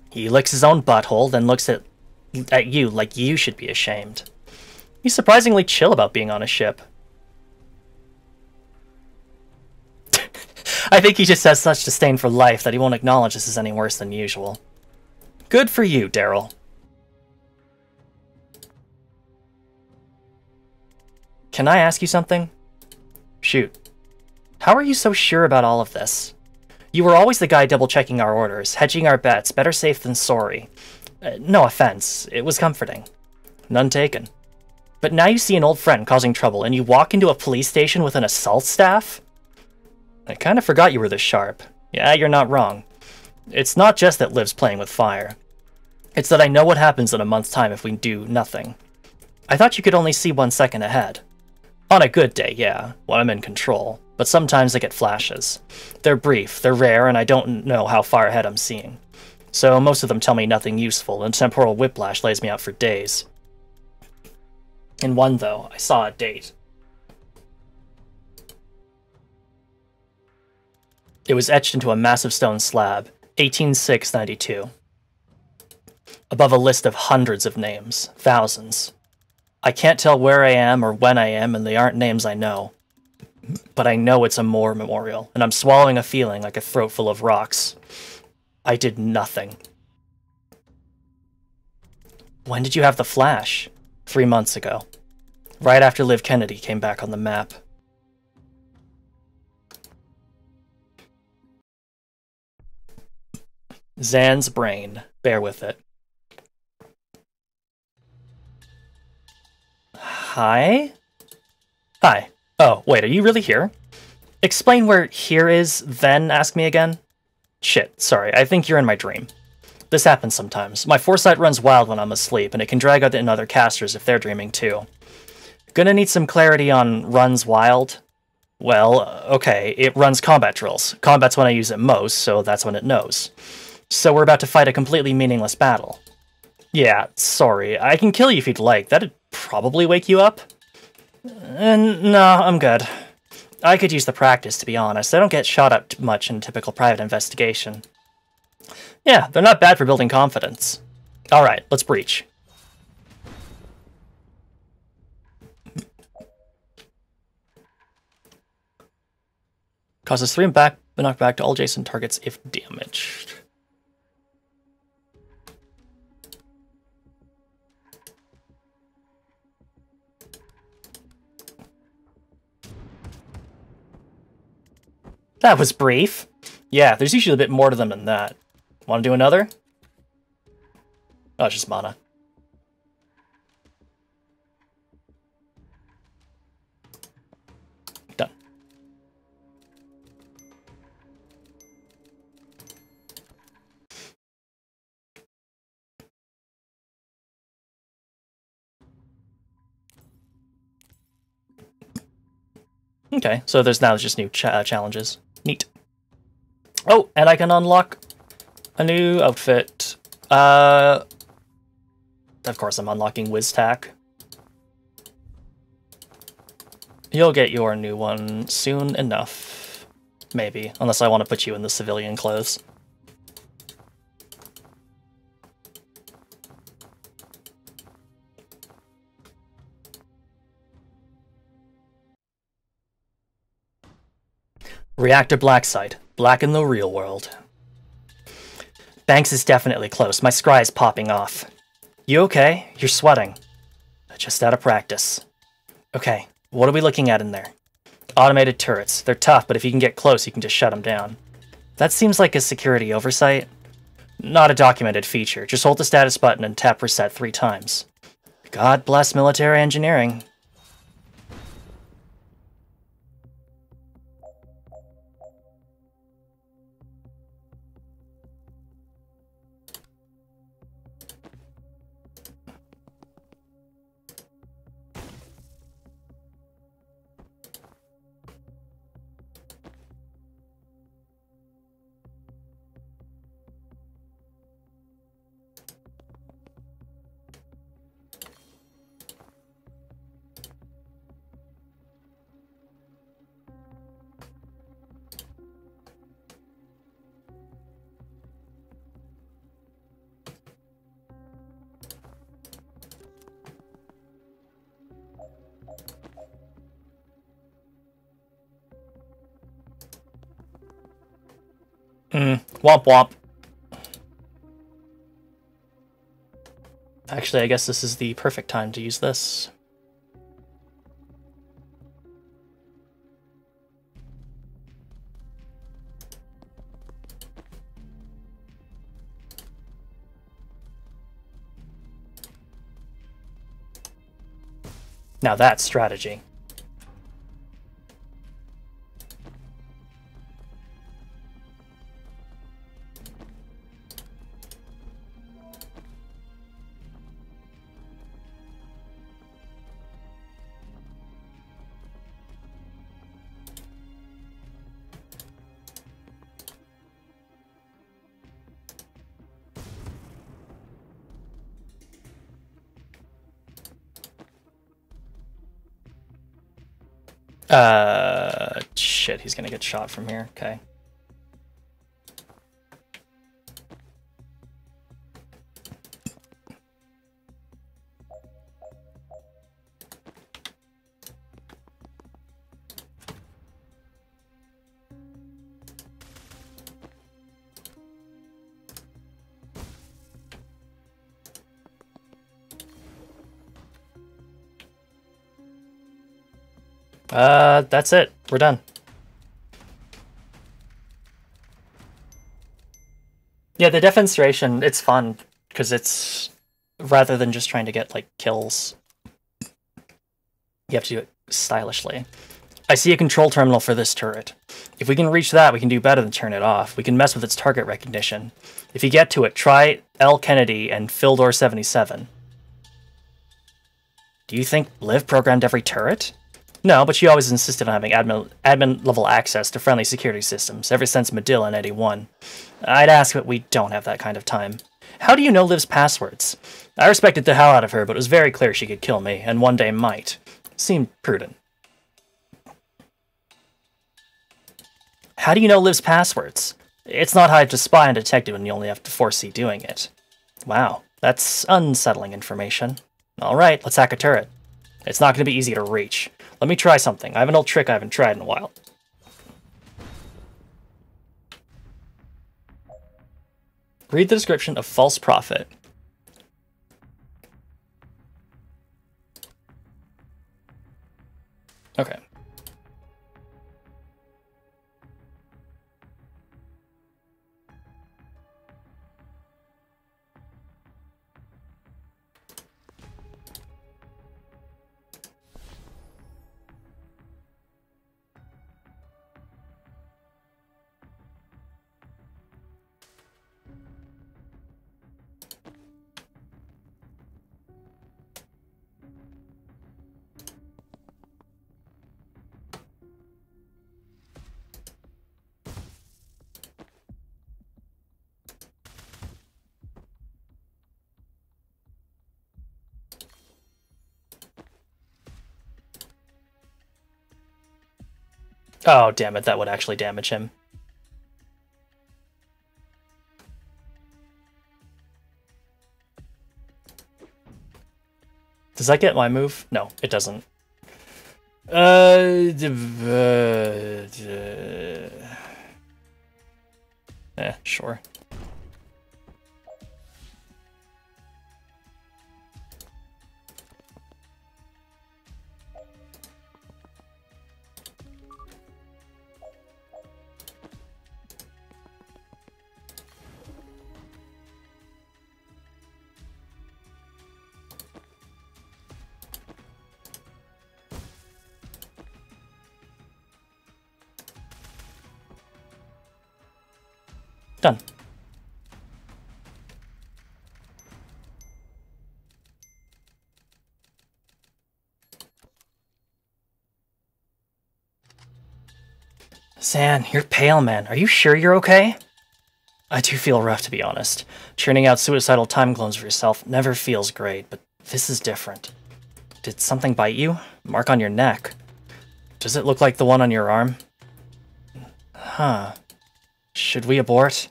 He licks his own butthole, then looks at you like you should be ashamed. He's surprisingly chill about being on a ship. I think he just has such disdain for life that he won't acknowledge this is any worse than usual. Good for you, Daryl. Can I ask you something? Shoot. How are you so sure about all of this? You were always the guy double-checking our orders, hedging our bets, better safe than sorry. No offense, it was comforting. None taken. But now you see an old friend causing trouble, and you walk into a police station with an assault staff? I kind of forgot you were this sharp. Yeah, you're not wrong. It's not just that Liv's playing with fire. It's that I know what happens in a month's time if we do nothing. I thought you could only see 1 second ahead. On a good day, yeah, when I'm in control. But sometimes I get flashes. They're brief, they're rare, and I don't know how far ahead I'm seeing. So most of them tell me nothing useful, and temporal whiplash lays me out for days. In one, though, I saw a date. It was etched into a massive stone slab, 18/6/92. Above a list of hundreds of names, thousands. I can't tell where I am or when I am, and they aren't names I know. But I know it's a Moore memorial, and I'm swallowing a feeling like a throat full of rocks. I did nothing. When did you have the flash? 3 months ago. Right after Liv Kennedy came back on the map. Zan's brain. Bear with it. Hi? Hi. Oh, wait, are you really here? Explain where here is, then ask me again? Shit, sorry, I think you're in my dream. This happens sometimes. My foresight runs wild when I'm asleep, and it can drag out in other casters if they're dreaming too. Gonna need some clarity on runs wild? Well, okay, it runs combat drills. Combat's when I use it most, so that's when it knows. So we're about to fight a completely meaningless battle. Yeah, sorry, I can kill you if you'd like. That'd probably wake you up. No, I'm good. I could use the practice, to be honest. I don't get shot up much in typical private investigation. Yeah, they're not bad for building confidence. Alright, let's breach. Causes 3 knockback to all adjacent targets if damaged. That was brief. Yeah, there's usually a bit more to them than that. Want to do another? Oh, it's just mana. Done. Okay, so there's now just new challenges. Neat. Oh, and I can unlock a new outfit. Of course I'm unlocking WizTac. You'll get your new one soon enough. Maybe, unless I want to put you in the civilian clothes. Reactor black site. Black in the real world. Banks is definitely close. My scry is popping off. You okay? You're sweating. Just out of practice. Okay, what are we looking at in there? Automated turrets. They're tough, but if you can get close, you can just shut them down. That seems like a security oversight. Not a documented feature. Just hold the status button and tap reset 3 times. God bless military engineering. Womp womp. Actually, I guess this is the perfect time to use this. Now that's strategy. Shit, he's gonna get shot from here. Okay. That's it. We're done. Yeah, the defenstration, it's fun, because it's, rather than just trying to get, like, kills, you have to do it stylishly. I see a control terminal for this turret. If we can reach that, we can do better than turn it off. We can mess with its target recognition. If you get to it, try L. Kennedy and Fildor 77. Do you think Liv programmed every turret? No, but she always insisted on having admin-level access to friendly security systems, ever since Medill and 81. I'd ask, but we don't have that kind of time. How do you know Liv's passwords? I respected the hell out of her, but it was very clear she could kill me, and one day might. Seemed prudent. How do you know Liv's passwords? It's not hard to spy on a detective when you only have to foresee doing it. Wow, that's unsettling information. Alright, let's hack a turret. It's not going to be easy to reach. Let me try something. I have an old trick I haven't tried in a while. Read the description of false prophet. Okay. Oh, damn it, that would actually damage him. Does that get my move? No, it doesn't. Sure. Done. Zan, you're pale, man. Are you sure you're okay? I do feel rough, to be honest. Churning out suicidal time clones for yourself never feels great, but this is different. Did something bite you? Mark on your neck. Does it look like the one on your arm? Huh. Should we abort?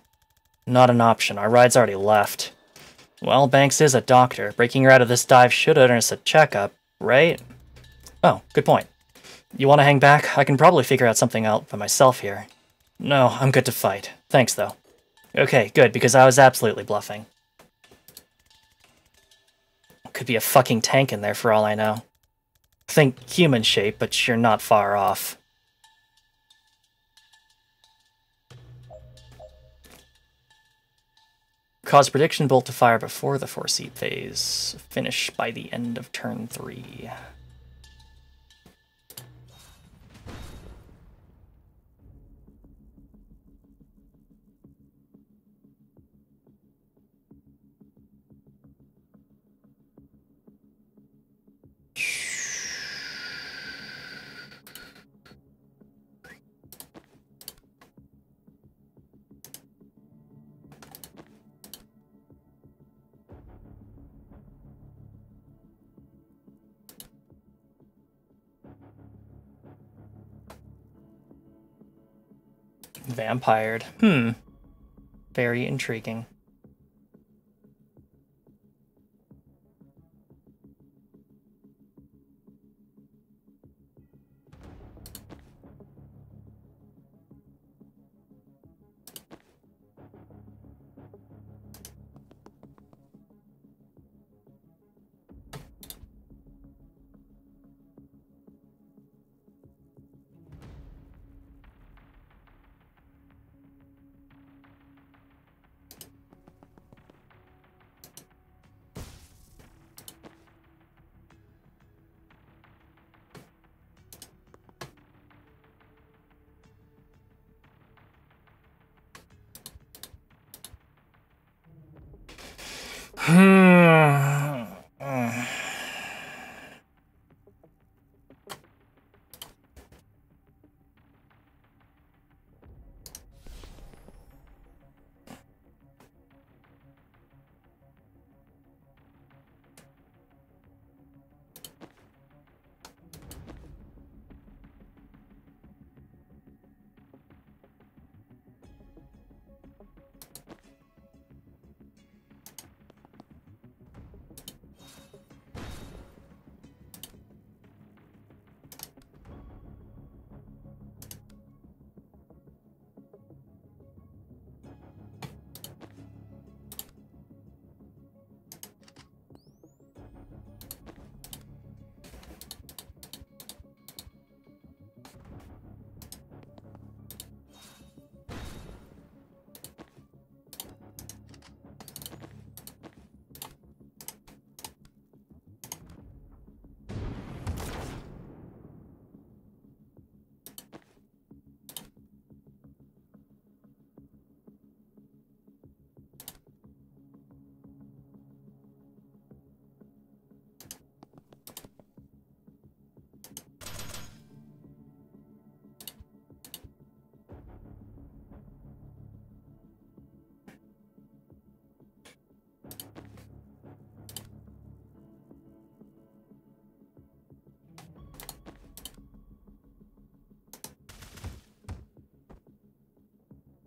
Not an option. Our ride's already left. Well, Banks is a doctor. Breaking her out of this dive should earn us a checkup, right? Oh, good point. You want to hang back? I can probably figure out something out by myself here. No, I'm good to fight. Thanks, though. Okay, good, because I was absolutely bluffing. Could be a fucking tank in there for all I know. Think human shape, but you're not far off. Cause prediction bolt to fire before the foreseat phase. Finish by the end of turn 3. Vampired. Very intriguing.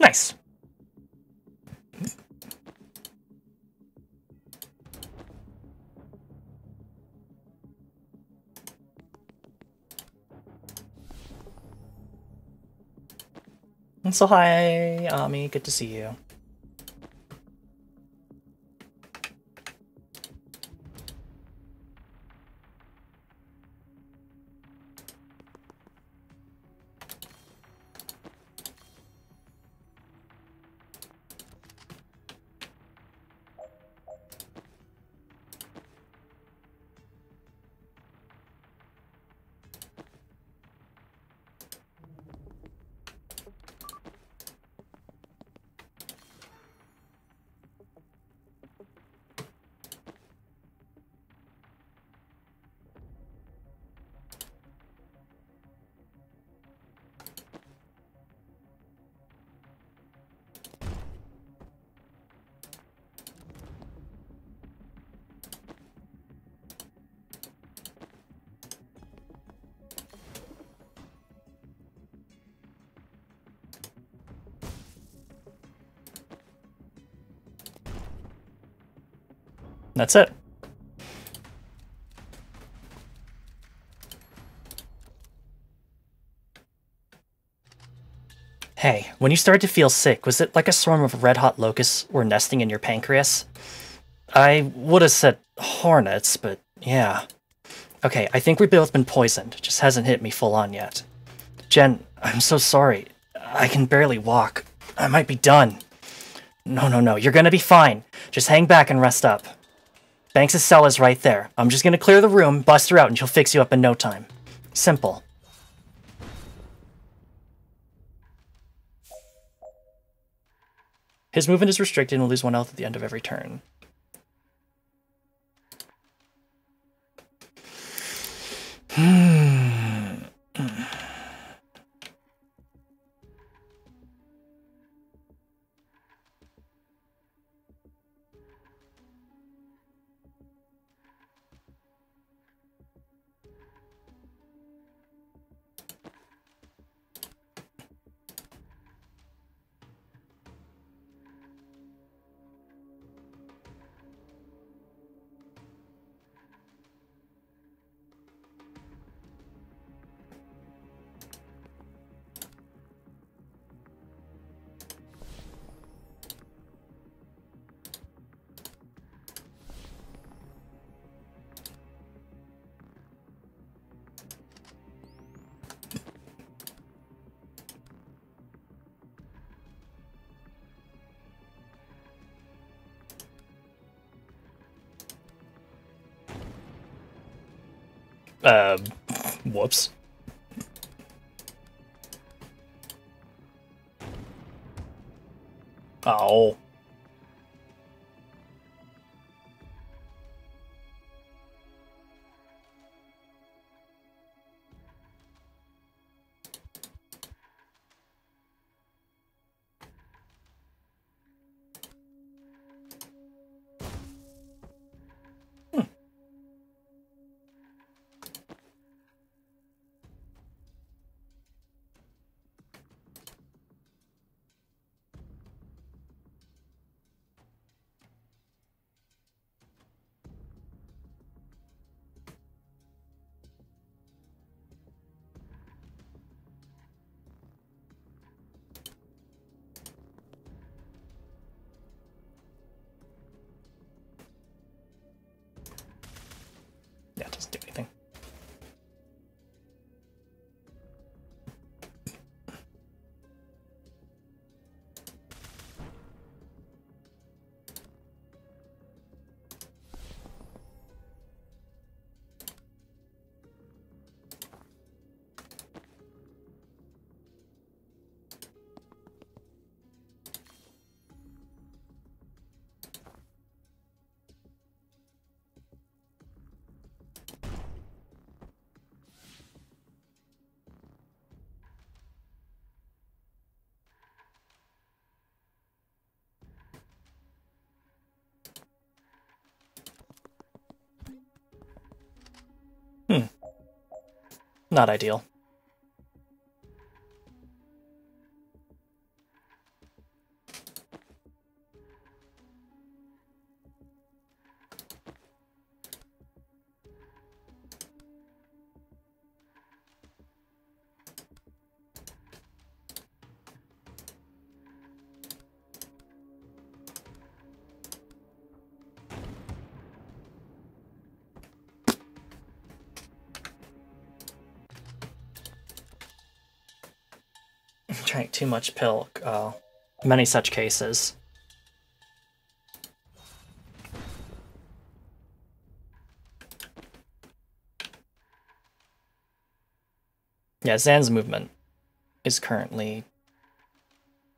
Nice. And so hi, Ami, good to see you. That's it. Hey, when you started to feel sick, was it like a swarm of red-hot locusts were nesting in your pancreas? I would have said hornets, but yeah. Okay, I think we've both been poisoned. Just hasn't hit me full on yet. Jen, I'm so sorry. I can barely walk. I might be done. No, you're gonna be fine. Just hang back and rest up. Banks' cell is right there. I'm just gonna clear the room, bust her out, and she'll fix you up in no time. Simple. His movement is restricted and will lose 1 health at the end of every turn. Whoops. Oh. Not ideal. Drank too much pilk. Oh, many such cases. Yeah, Zan's movement is currently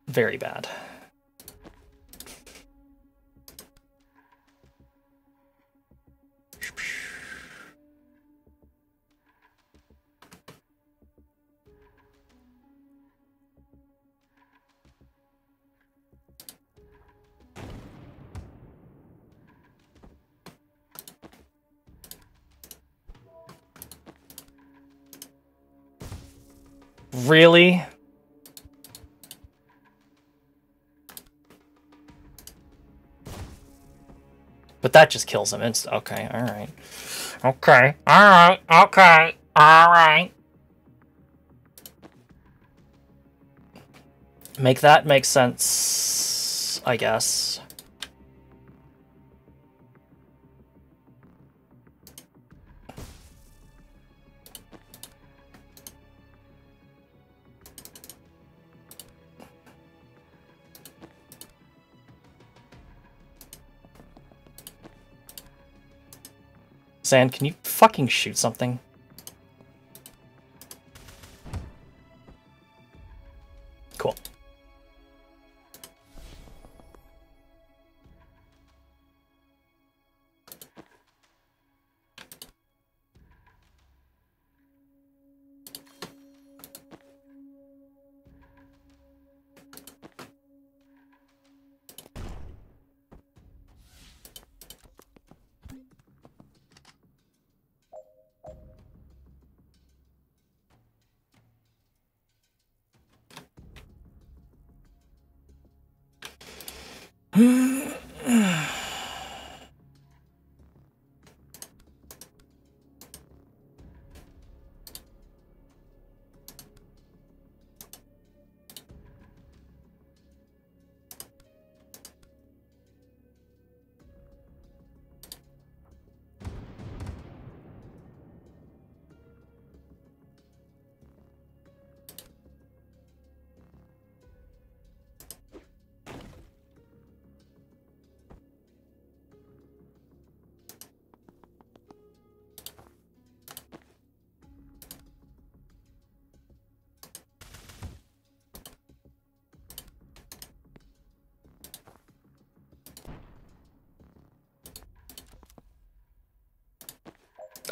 very bad. Really? But that just kills him. It's okay, alright. Okay, alright, okay, alright. Make that make sense, I guess. Zan, can you fucking shoot something? Cool.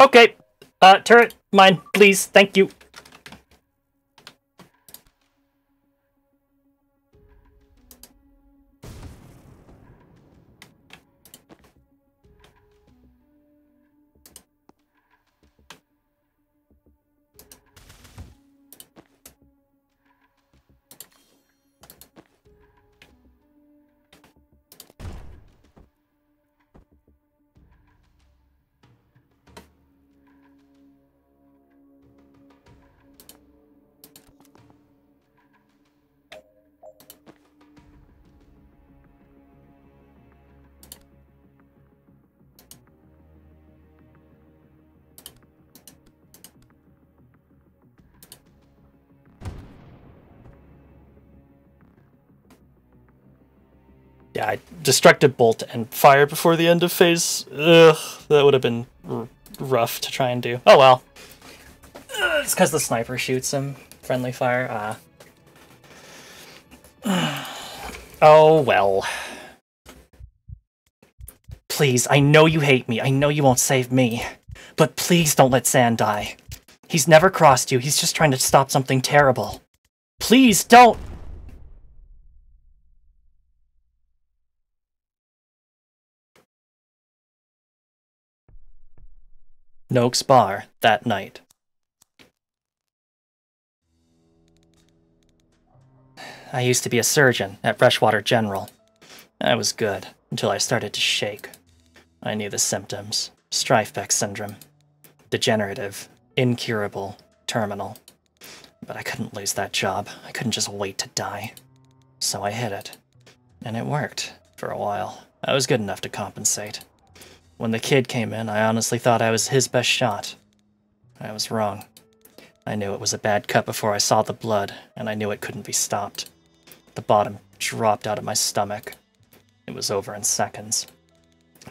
Okay. Turret, mine, please. Thank you. Yeah, I destructive bolt and fire before the end of phase. Ugh, that would have been rough to try and do. Oh well. It's because the sniper shoots him. Friendly fire. Oh well. Please, I know you hate me. I know you won't save me. But please don't let Zan die. He's never crossed you. He's just trying to stop something terrible. Please don't! Noak's bar that night. I used to be a surgeon at Freshwater General. I was good until I started to shake. I knew the symptoms. Streifbeck syndrome. Degenerative, incurable, terminal. But I couldn't lose that job. I couldn't just wait to die. So I hit it. And it worked, for a while. I was good enough to compensate. When the kid came in, I honestly thought I was his best shot. I was wrong. I knew it was a bad cut before I saw the blood, and I knew it couldn't be stopped. The bottom dropped out of my stomach. It was over in seconds.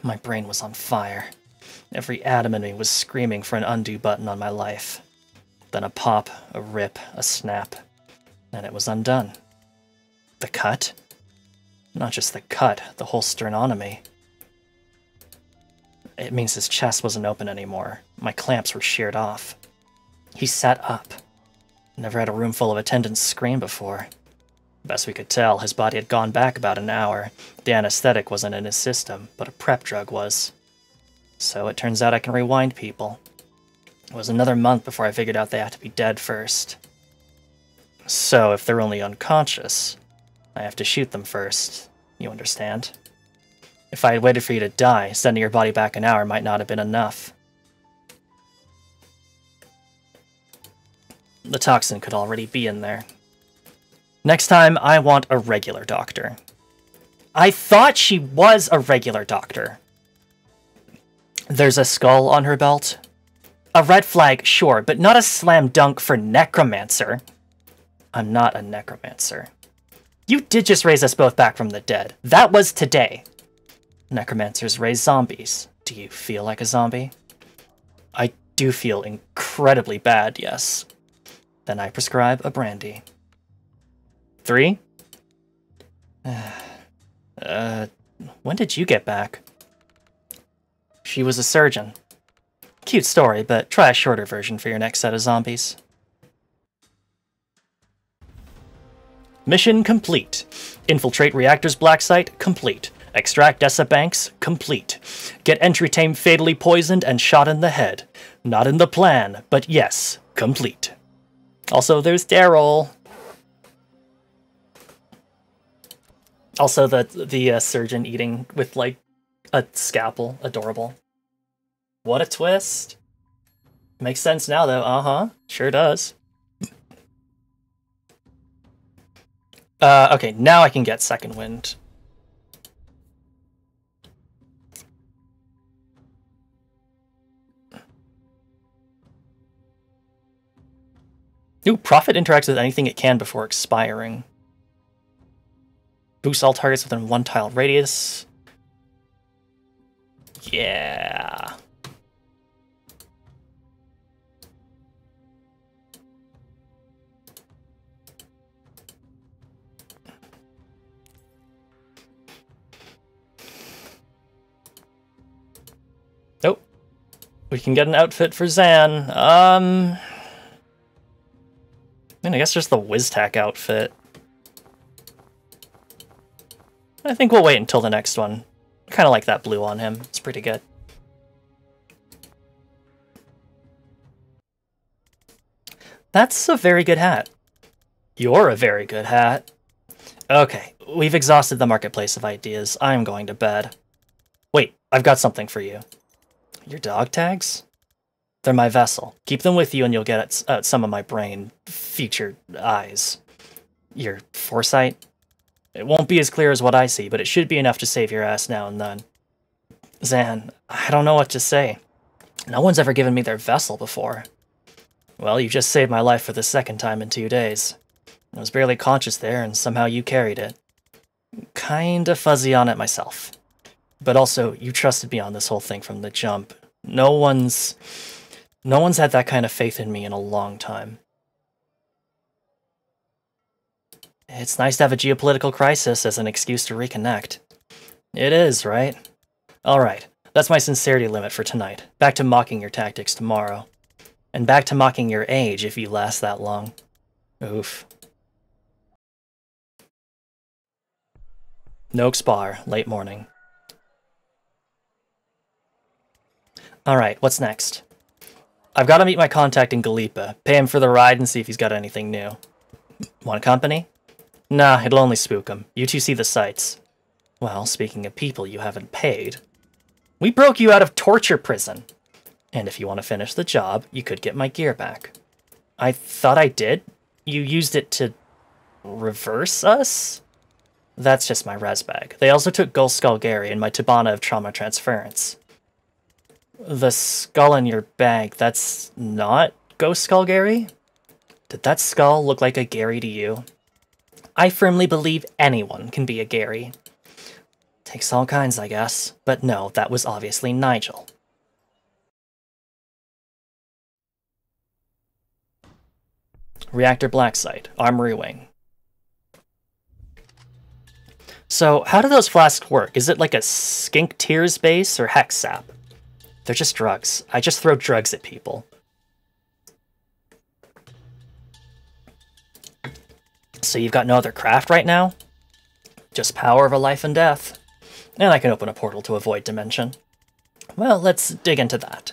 My brain was on fire. Every atom in me was screaming for an undo button on my life. Then a pop, a rip, a snap, and it was undone. The cut? Not just the cut, the whole sternotomy. It means his chest wasn't open anymore. My clamps were sheared off. He sat up. Never had a room full of attendants scream before. Best we could tell, his body had gone back about an hour. The anesthetic wasn't in his system, but a prep drug was. So it turns out I can rewind people. It was another month before I figured out they had to be dead first. So if they're only unconscious, I have to shoot them first. You understand? If I had waited for you to die, sending your body back an hour might not have been enough. The toxin could already be in there. Next time, I want a regular doctor. I thought she was a regular doctor. There's a skull on her belt. A red flag, sure, but not a slam dunk for necromancer. I'm not a necromancer. You did just raise us both back from the dead. That was today. Necromancers raise zombies. Do you feel like a zombie? I do feel incredibly bad, yes. Then I prescribe a brandy. 3? When did you get back? She was a surgeon. Cute story, but try a shorter version for your next set of zombies. Mission complete. Infiltrate reactor's black site, complete. Extract Dessa banks, complete. Get entry tame fatally poisoned and shot in the head. Not in the plan, but yes, complete. Also, there's Daryl. Also, the surgeon eating with, like, a scalpel. Adorable. What a twist. Makes sense now, though. Uh-huh. Sure does. Okay, now I can get second wind. Ooh, Prophet interacts with anything it can before expiring. Boosts all targets within 1 tile radius. Yeah. Oh. We can get an outfit for Zan. I mean, I guess just the WizTac outfit. I think we'll wait until the next one. I kind of like that blue on him. It's pretty good. That's a very good hat. You're a very good hat. Okay, we've exhausted the marketplace of ideas. I'm going to bed. Wait, I've got something for you. Your dog tags? They're my vessel. Keep them with you and you'll get at some of my brain future eyes. Your foresight? It won't be as clear as what I see, but it should be enough to save your ass now and then. Zan, I don't know what to say. No one's ever given me their vessel before. Well, you just saved my life for the second time in 2 days. I was barely conscious there, and somehow you carried it. Kinda fuzzy on it myself. But also, you trusted me on this whole thing from the jump. No one's had that kind of faith in me in a long time. It's nice to have a geopolitical crisis as an excuse to reconnect. It is, right? Alright, that's my sincerity limit for tonight. Back to mocking your tactics tomorrow. And back to mocking your age if you last that long. Oof. Noakes Bar, late morning. Alright, what's next? I've got to meet my contact in Galipa, pay him for the ride and see if he's got anything new. Want company? Nah, it'll only spook them. You two see the sights. Well, speaking of people you haven't paid, we broke you out of torture prison. And if you want to finish the job, you could get my gear back. I thought I did? You used it to reverse us? That's just my res bag. They also took Ghost Skull Gary and my Tabana of Trauma Transference. The skull in your bag, that's not Ghost Skull Gary? Did that skull look like a Gary to you? I firmly believe anyone can be a Gary. Takes all kinds, I guess. But no, that was obviously Nigel. Reactor Black Site, Armory Wing. So, how do those flasks work? Is it like a skink tears base or hex sap? They're just drugs. I just throw drugs at people. So you've got no other craft right now? Just power over life and death. And I can open a portal to a void dimension. Well, let's dig into that.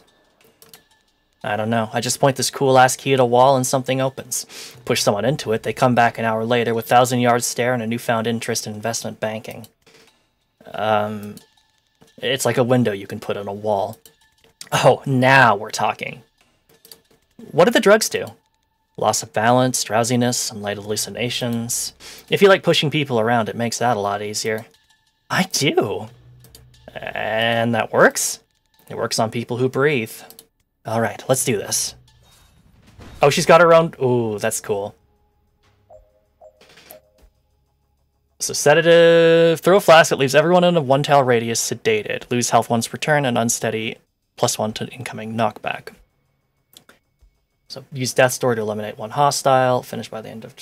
I don't know, I just point this cool-ass key at a wall and something opens. Push someone into it, they come back an hour later with 1,000-yard stare and a newfound interest in investment banking. It's like a window you can put on a wall. Oh, now we're talking. What do the drugs do? Loss of balance, drowsiness, some light hallucinations. If you like pushing people around, it makes that a lot easier. I do. And that works? It works on people who breathe. Alright, let's do this. Oh, she's got her own... Ooh, that's cool. So sedative... Throw a flask that leaves everyone in a 1-tile radius sedated. Lose health once per turn and unsteady +1 to incoming knockback. So use Death Store to eliminate one hostile. Finish by the end of...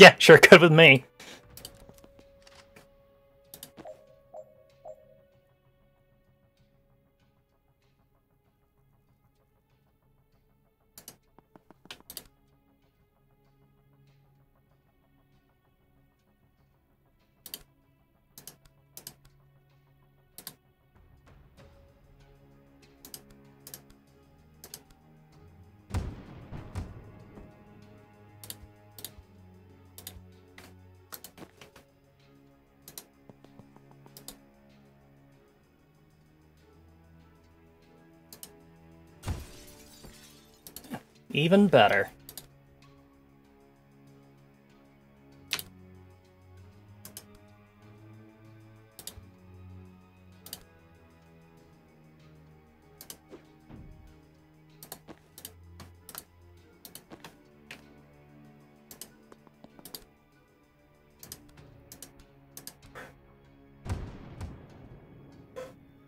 Yeah, sure, good with me. Even better.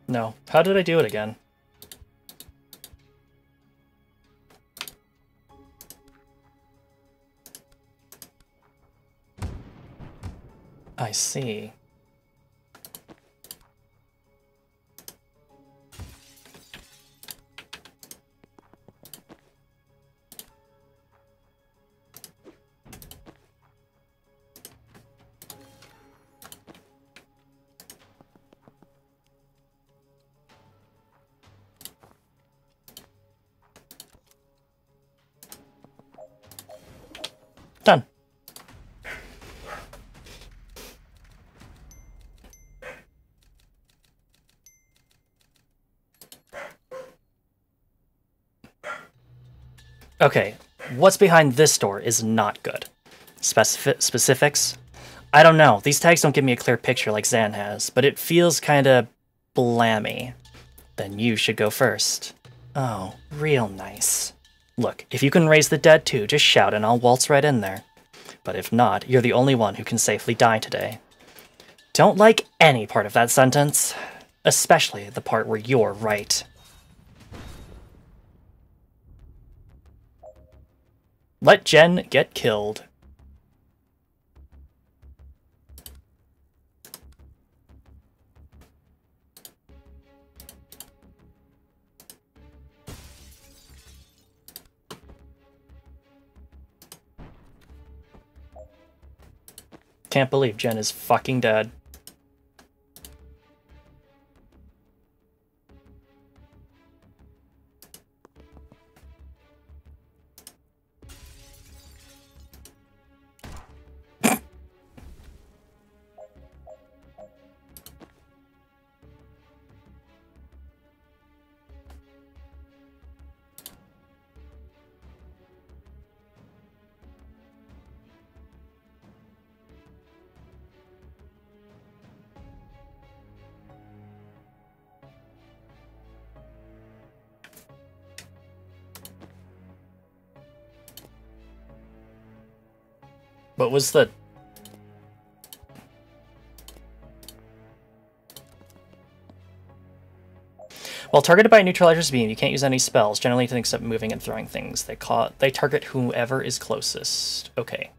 No. How did I do it again? I see. Done. Okay, what's behind this door is not good. Specifics? I don't know. These tags don't give me a clear picture like Zan has, but it feels kinda blammy. Then you should go first. Oh, real nice. Look, if you can raise the dead too, just shout and I'll waltz right in there. But if not, you're the only one who can safely die today. Don't like any part of that sentence. Especially the part where you're right. Let Jen get killed. Can't believe Jen is fucking dead. What was the... While targeted by a neutralizer's beam, you can't use any spells, generally anything except moving and throwing things. They target whoever is closest. Okay.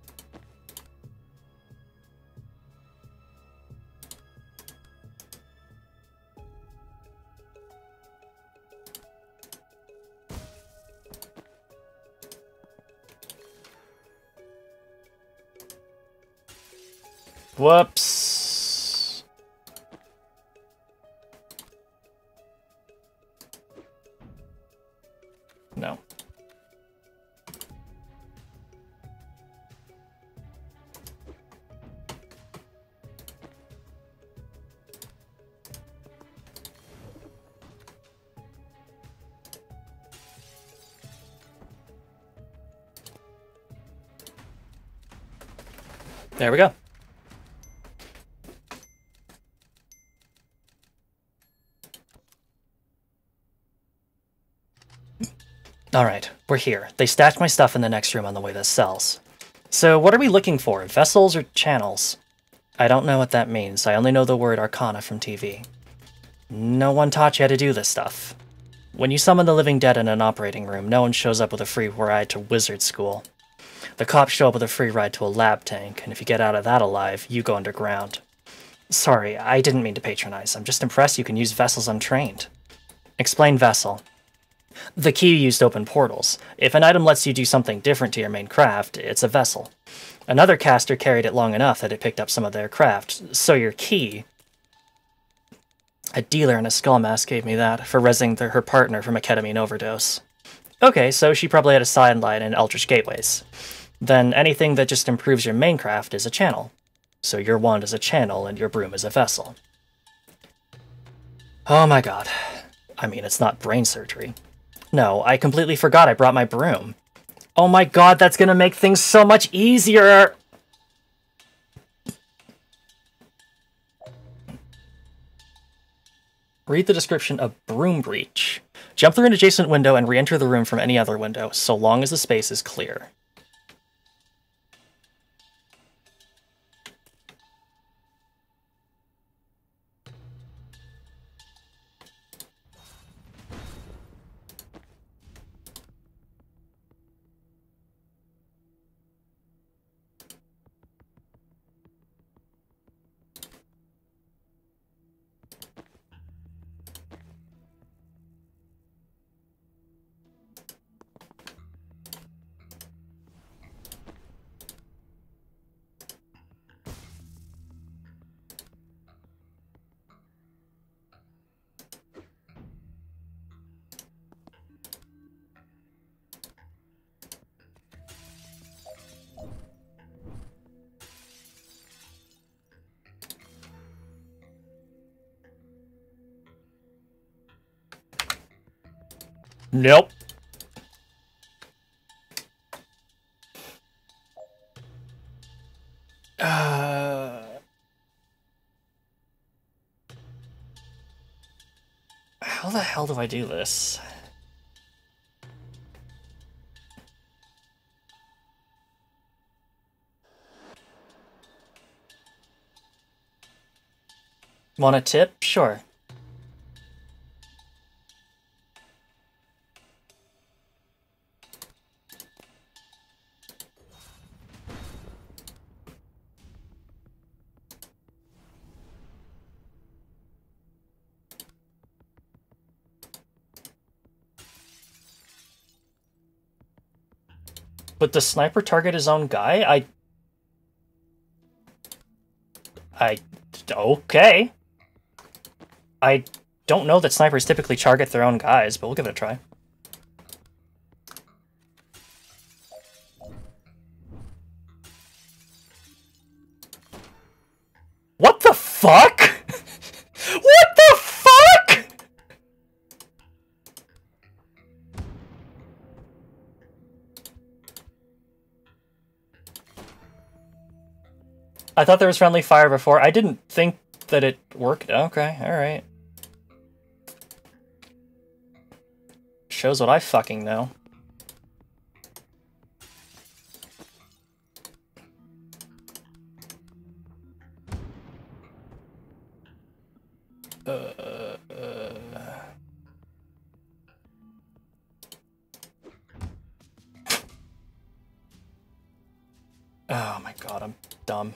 Whoops. No. There we go. Alright, we're here. They stacked my stuff in the next room on the way to cells. So what are we looking for? Vessels or channels? I don't know what that means. I only know the word Arcana from TV. No one taught you how to do this stuff. When you summon the living dead in an operating room, no one shows up with a free ride to wizard school. The cops show up with a free ride to a lab tank, and if you get out of that alive, you go underground. Sorry, I didn't mean to patronize. I'm just impressed you can use vessels untrained. Explain vessel. The key you use to open portals. If an item lets you do something different to your main craft, it's a vessel. Another caster carried it long enough that it picked up some of their craft, so your key... A dealer in a skull mask gave me that, for resing her partner from a ketamine overdose. Okay, so she probably had a sideline in Eldritch Gateways. Then anything that just improves your main craft is a channel. So your wand is a channel and your broom is a vessel. Oh my god. I mean, it's not brain surgery. No, I completely forgot I brought my broom. Oh my god, that's gonna make things so much easier! Read the description of Broom Breach. Jump through an adjacent window and re-enter the room from any other window, so long as the space is clear. Nope. How the hell do I do this? Want a tip? Sure. But the sniper target his own guy? Okay. I don't know that snipers typically target their own guys, but we'll give it a try. What the fuck? What the fuck? I thought there was friendly fire before. I didn't think that it worked. Okay, alright. Shows what I fucking know. Oh my god, I'm dumb.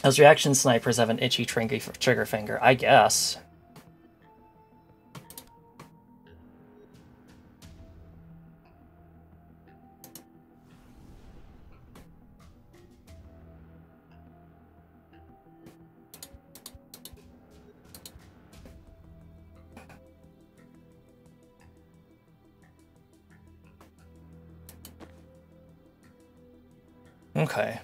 Those reaction snipers have an itchy trigger finger, I guess. Okay.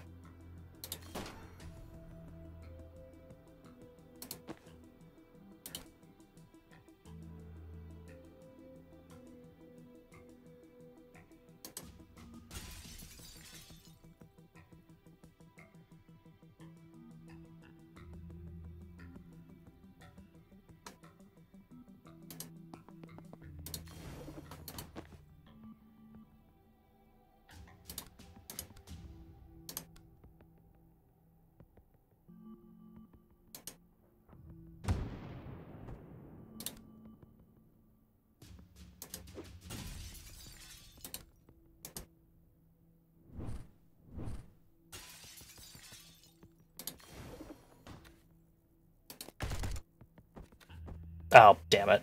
Oh, damn it.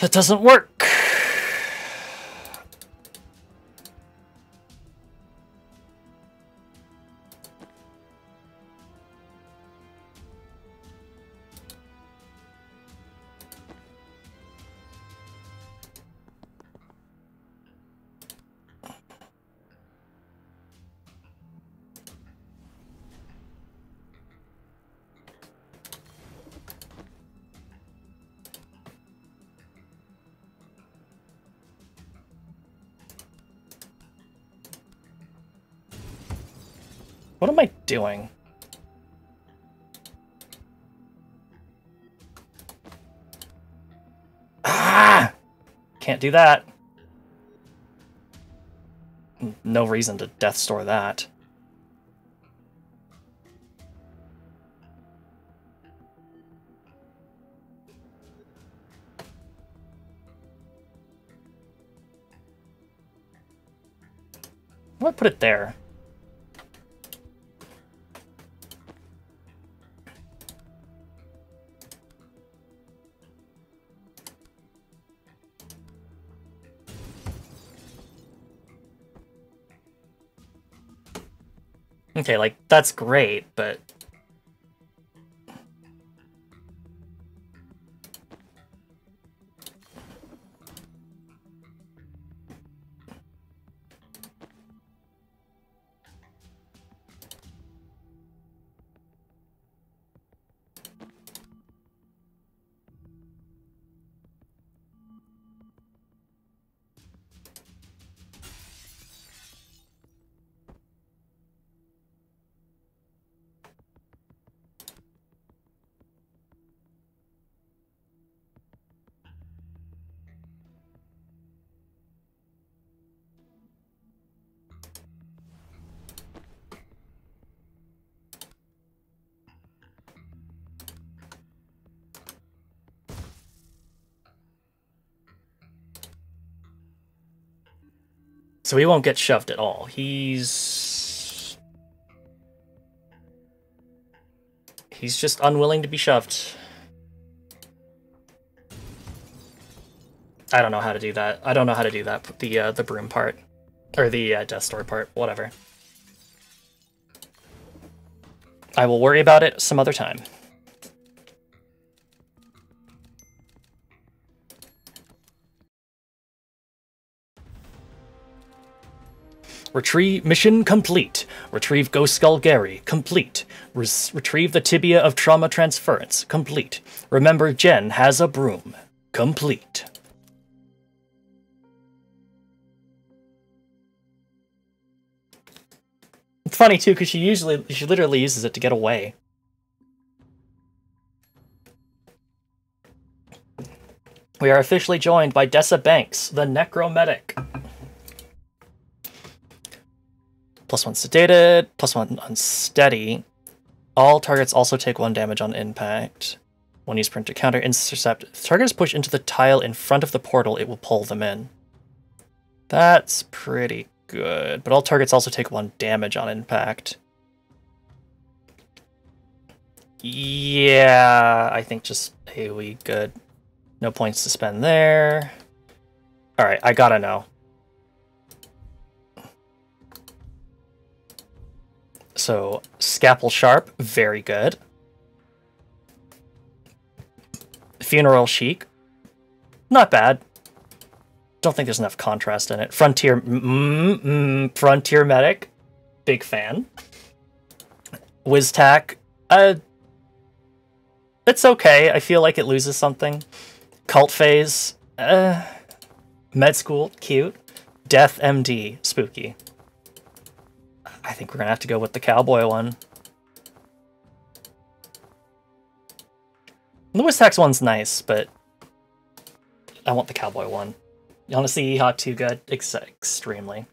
That doesn't work. What am I doing? Ah! Can't do that. No reason to death store that. Why put it there? Okay, like, that's great, but... So he won't get shoved at all. He's just unwilling to be shoved. I don't know how to do that. I don't know how to do that. The broom part. Or the death store part. Whatever. I will worry about it some other time. Mission complete. Retrieve Ghost Skull Gary. Complete. Retrieve the tibia of trauma transference. Complete. Remember Jen has a broom. Complete. It's funny too, because she literally uses it to get away. We are officially joined by Dessa Banks, the Necromedic. +1 sedated, +1 unsteady. All targets also take 1 damage on impact. When you sprint to counter intercept, if the target is pushed into the tile in front of the portal, it will pull them in. That's pretty good, but all targets also take 1 damage on impact. Yeah, I think just AoE good. No points to spend there. Alright, I gotta know. So, Scalpel Sharp, very good. Funeral Chic, not bad. Don't think there's enough contrast in it. Frontier Medic, big fan. Wiztac, it's okay. I feel like it loses something. Cult Phase, Med School, cute. Death MD, spooky. I think we're gonna have to go with the cowboy one. The Wiztax one's nice, but I want the cowboy one. Honestly, Yeehaw too good. Extremely.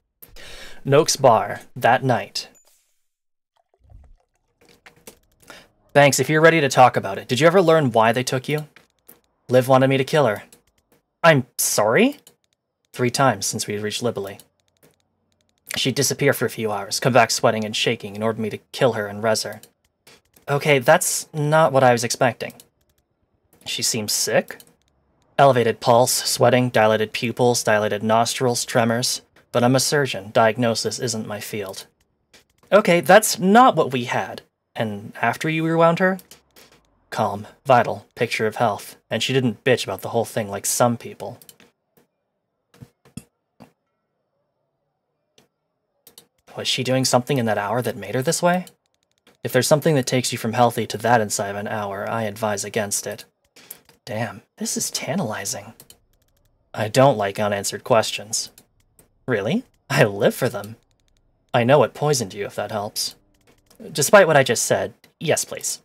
Noak's Bar, that night. Thanks, if you're ready to talk about it. Did you ever learn why they took you? Liv wanted me to kill her. I'm sorry? 3 times since we reached Libely. She'd disappear for a few hours, come back sweating and shaking in order for me to kill her and res her. Okay, that's not what I was expecting. She seems sick? Elevated pulse, sweating, dilated pupils, dilated nostrils, tremors. But I'm a surgeon. Diagnosis isn't my field. Okay, that's not what we had. And after you rewound her? Calm, vital, picture of health. And she didn't bitch about the whole thing like some people. Was she doing something in that hour that made her this way? If there's something that takes you from healthy to that inside of an hour, I advise against it. Damn, this is tantalizing. I don't like unanswered questions. Really? I live for them. I know what poisoned you, if that helps. Despite what I just said, yes, please.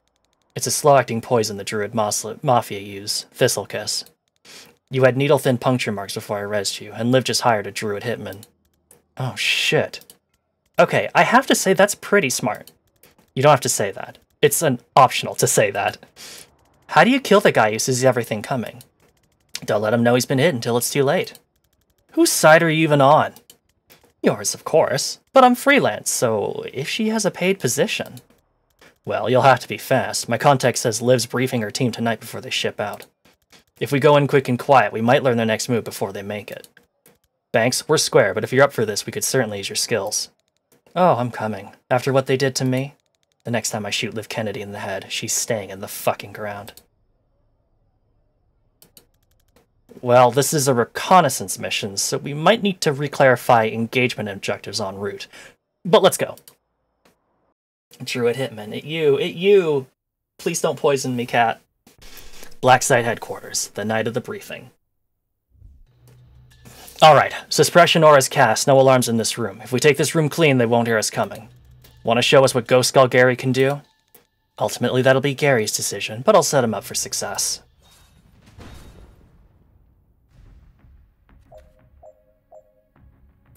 It's a slow-acting poison the Druid Mafia use, Thistle Kiss. You had needle-thin puncture marks before I rezzed you, and Liv just hired a Druid hitman. Oh, shit. Okay, I have to say that's pretty smart. You don't have to say that. It's an optional to say that. How do you kill the guy who sees everything coming? Don't let him know he's been hit until it's too late. Whose side are you even on? Yours, of course. But I'm freelance, so if she has a paid position... Well, you'll have to be fast. My contact says Liv's briefing her team tonight before they ship out. If we go in quick and quiet, we might learn their next move before they make it. Banks, we're square, but if you're up for this, we could certainly use your skills. Oh, I'm coming. After what they did to me, the next time I shoot Liv Kennedy in the head, she's staying in the fucking ground. Well, this is a reconnaissance mission, so we might need to reclarify engagement objectives en route. But let's go. Druid Hitman, it you! Please don't poison me, cat. Blacksite Headquarters, the night of the briefing. Alright, suppression aura's cast, no alarms in this room. If we take this room clean, they won't hear us coming. Want to show us what Ghost Skull Gary can do? Ultimately, that'll be Gary's decision, but I'll set him up for success.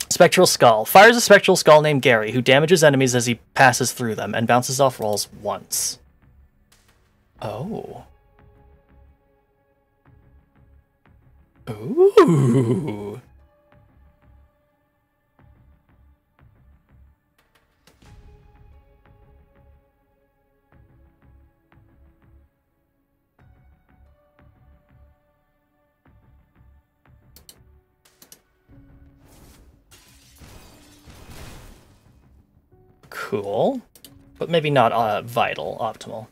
Spectral Skull. Fires a Spectral Skull named Gary, who damages enemies as he passes through them, and bounces off rolls once. Oh. Ooh. Cool, but maybe not vital, optimal.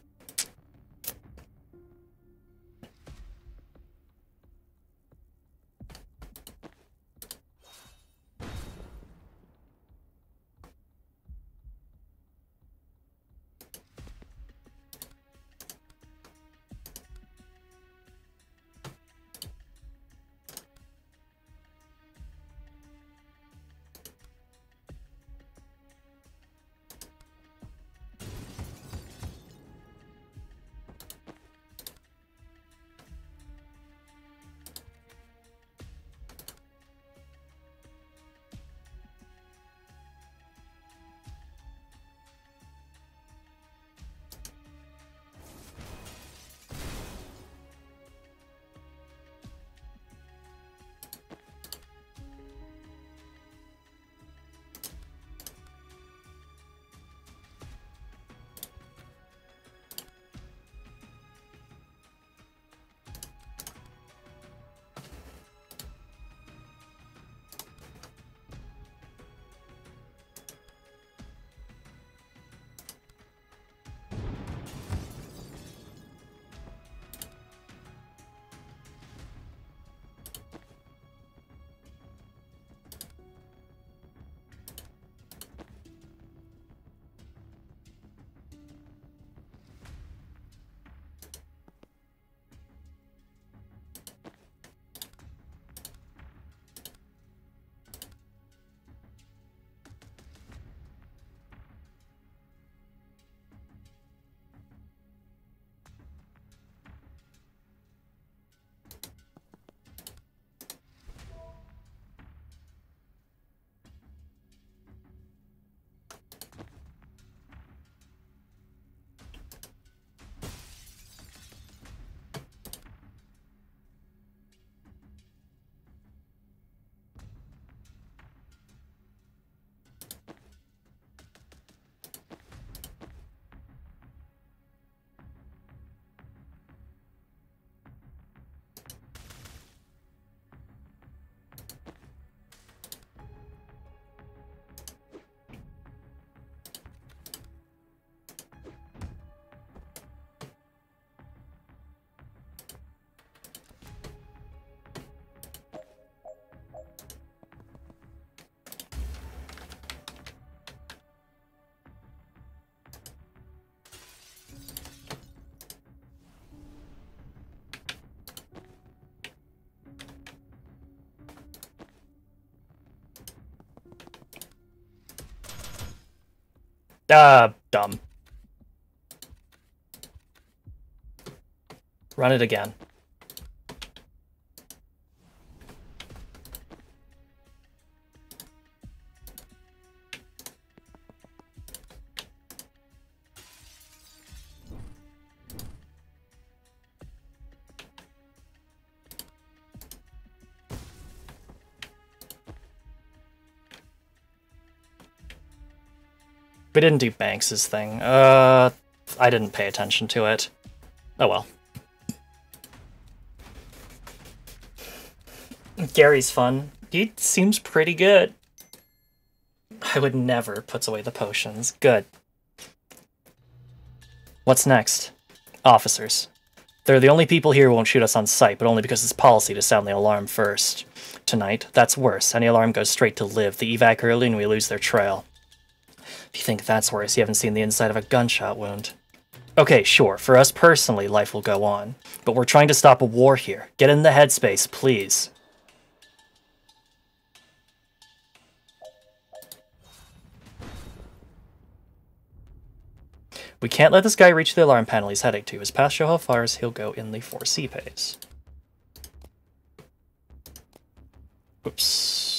Dumb. Run it again. We didn't do Banks's thing. I didn't pay attention to it. Oh well. Gary's fun. He seems pretty good. I would never puts away the potions. Good. What's next? Officers. They're the only people here who won't shoot us on sight, but only because it's policy to sound the alarm first. Tonight, that's worse. Any alarm goes straight to live. They evac early and we lose their trail. If you think that's worse, you haven't seen the inside of a gunshot wound. Okay, sure, for us personally, life will go on. But we're trying to stop a war here. Get in the headspace, please. We can't let this guy reach the alarm panel he's heading to. His path show how far he'll go in the 4C pace. Oops.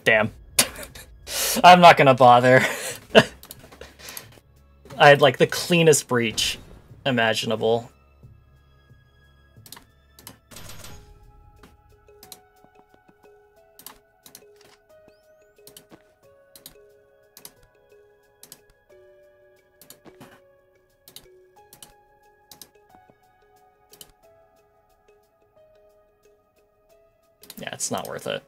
Damn. I'm not gonna bother. I had, like, the cleanest breach imaginable. Yeah, it's not worth it.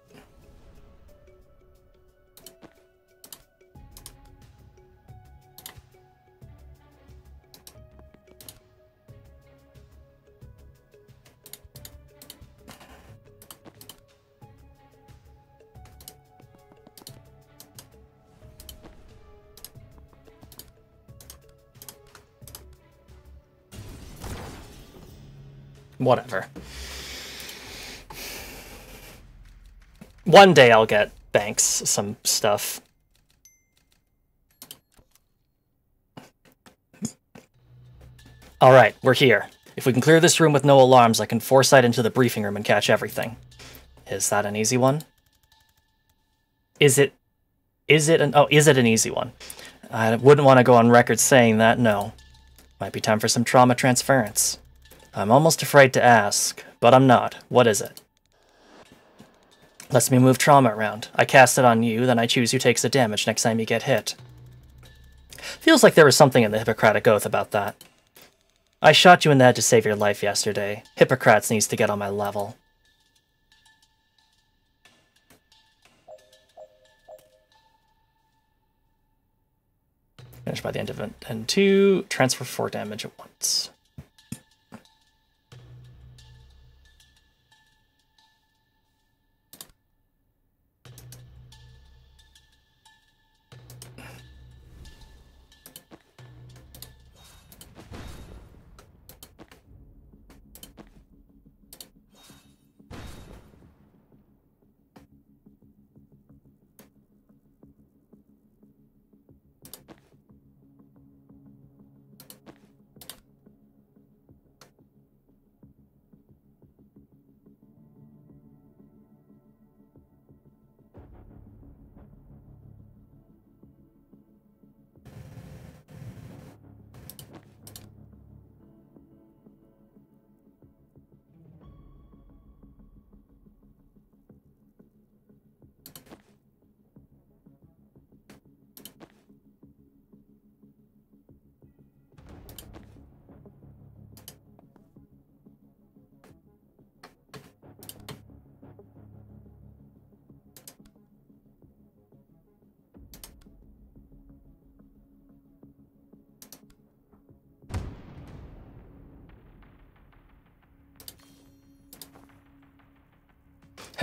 Whatever. One day I'll get Banks some stuff. Alright, we're here. If we can clear this room with no alarms, I can foresight into the briefing room and catch everything. Is that an easy one? Is it an easy one? I wouldn't want to go on record saying that, no. Might be time for some trauma transference. I'm almost afraid to ask, but I'm not. What is it? Lets me move trauma around. I cast it on you, then I choose who takes the damage next time you get hit. Feels like there was something in the Hippocratic Oath about that. I shot you in the head to save your life yesterday. Hippocrates needs to get on my level. Finish by the end of N 2. Transfer 4 damage at once.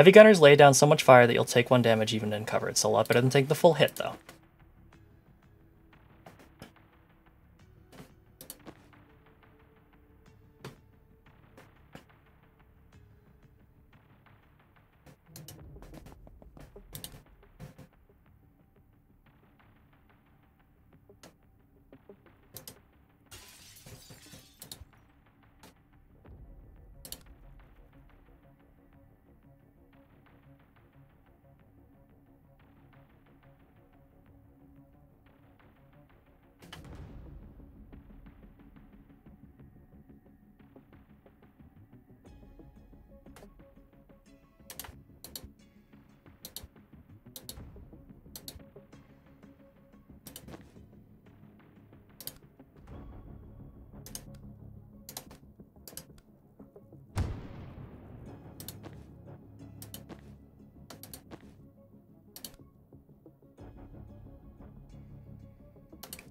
Heavy gunners lay down so much fire that you'll take 1 damage even in cover. It's a lot better than taking the full hit, though.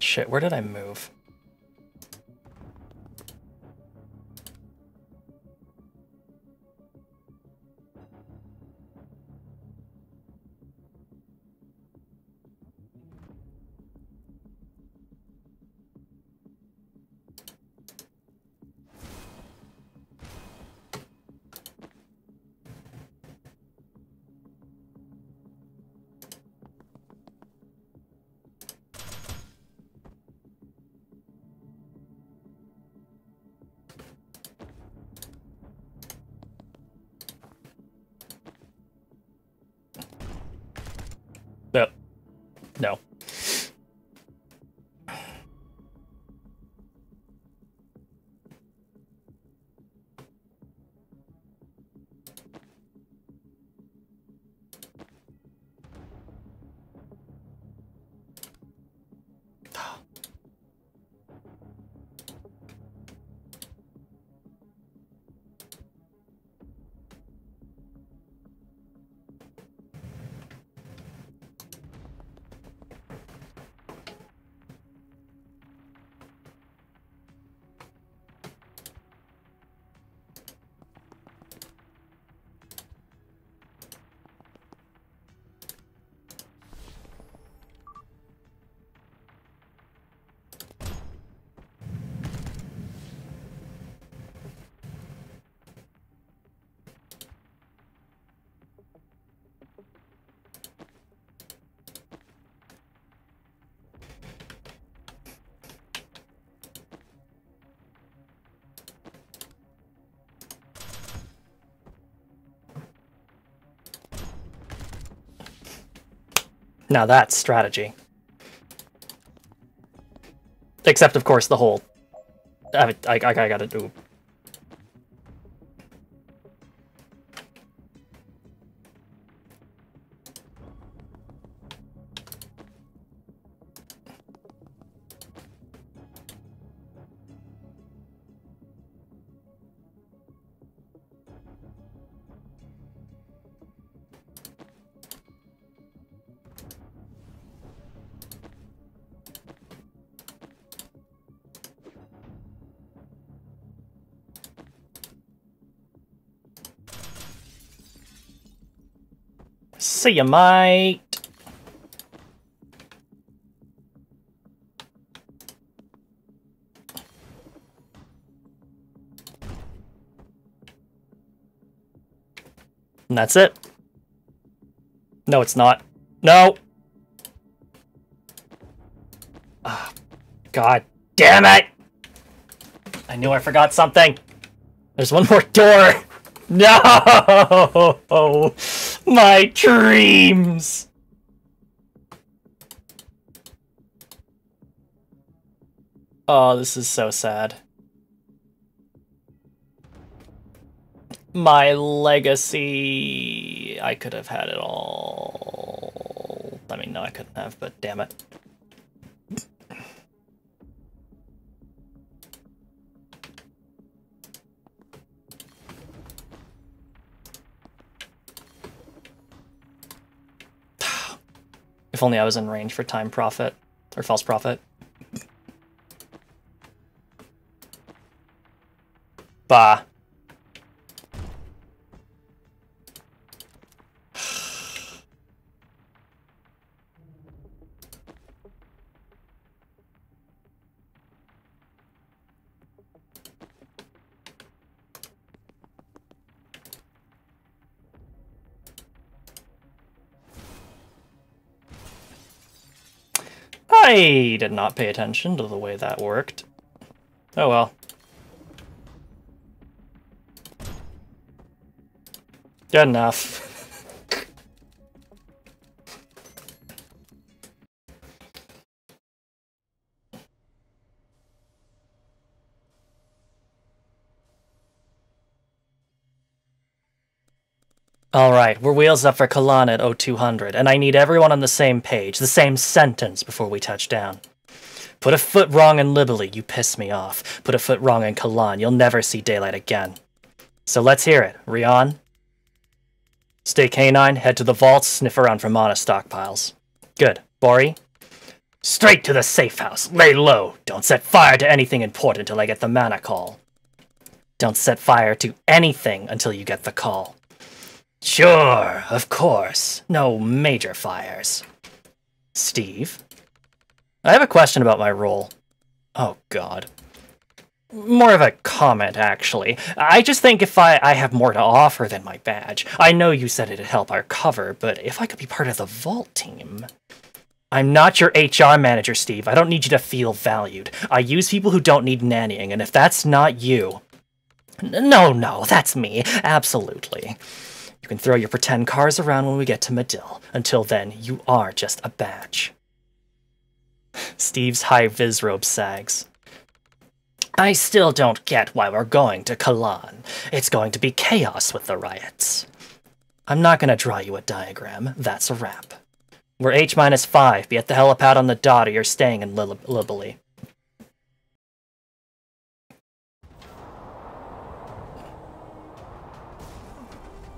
Shit, where did I move? No. Now that's strategy. Except, of course, the whole... I gotta do... See ya, mate! And that's it. No, it's not. No! Oh, God damn it! I knew I forgot something! There's one more door! No! My dreams! Oh, this is so sad. My legacy... I could have had it all... I mean, no, I couldn't have, but damn it. If only I was in range for time profit, or false profit. Bah. I did not pay attention to the way that worked. Oh well. Good enough. Alright, we're wheels up for Kalan at 0200, and I need everyone on the same page, the same sentence before we touch down. Put a foot wrong in Libely, you piss me off. Put a foot wrong in Kalan, you'll never see daylight again. So let's hear it. Rion? Stay canine, head to the vaults, sniff around for mana stockpiles. Good. Bori? Straight to the safe house, lay low. Don't set fire to anything important till I get the mana call. Don't set fire to anything until you get the call. Sure, of course. No major fires. Steve? I have a question about my role. Oh, God. More of a comment, actually. I just think if I have more to offer than my badge. I know you said it'd help our cover, but if I could be part of the vault team... I'm not your HR manager, Steve. I don't need you to feel valued. I use people who don't need nannying, and if that's not you... No, that's me. Absolutely. You can throw your pretend cars around when we get to Medill. Until then, you are just a badge. Steve's high-vis robe sags. I still don't get why we're going to Kalan. It's going to be chaos with the riots. I'm not going to draw you a diagram. That's a wrap. We're H-5. Be at the helipad on the dot or you're staying in Libely.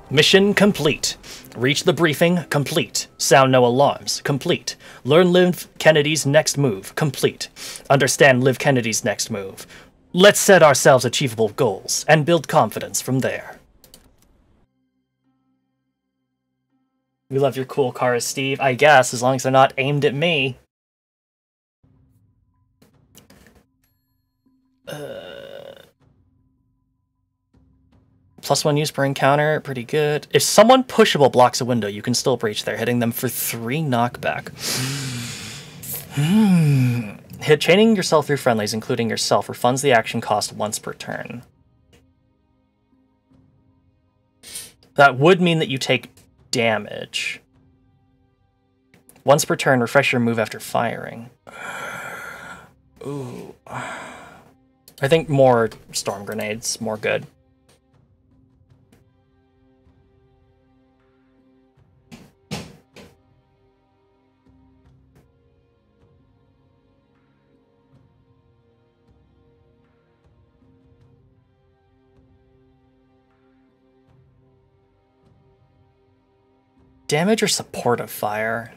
Mission complete. Reach the briefing, complete. Sound no alarms, complete. Learn Liv Kennedy's next move, complete. Understand Liv Kennedy's next move. Let's set ourselves achievable goals, and build confidence from there. We love your cool cars, Steve. I guess, as long as they're not aimed at me. +1 use per encounter, pretty good. If someone pushable blocks a window, you can still breach there, hitting them for 3 knockback. Hit chaining yourself through friendlies, including yourself, refunds the action cost once per turn. That would mean that you take damage. Once per turn, refresh your move after firing. Ooh. I think more storm grenades, more good. Damage or supportive fire?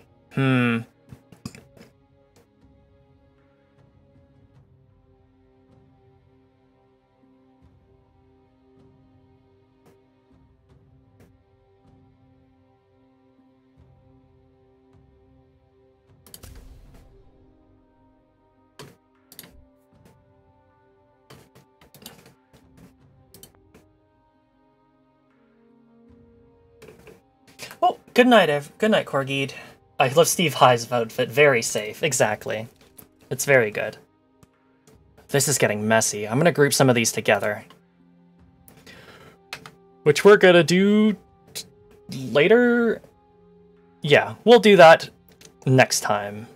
Oh, good night, Good night, Corgid. I love Steve High's outfit. Very safe. Exactly. It's very good. This is getting messy. I'm gonna group some of these together. Which we're gonna do later? Yeah, we'll do that next time.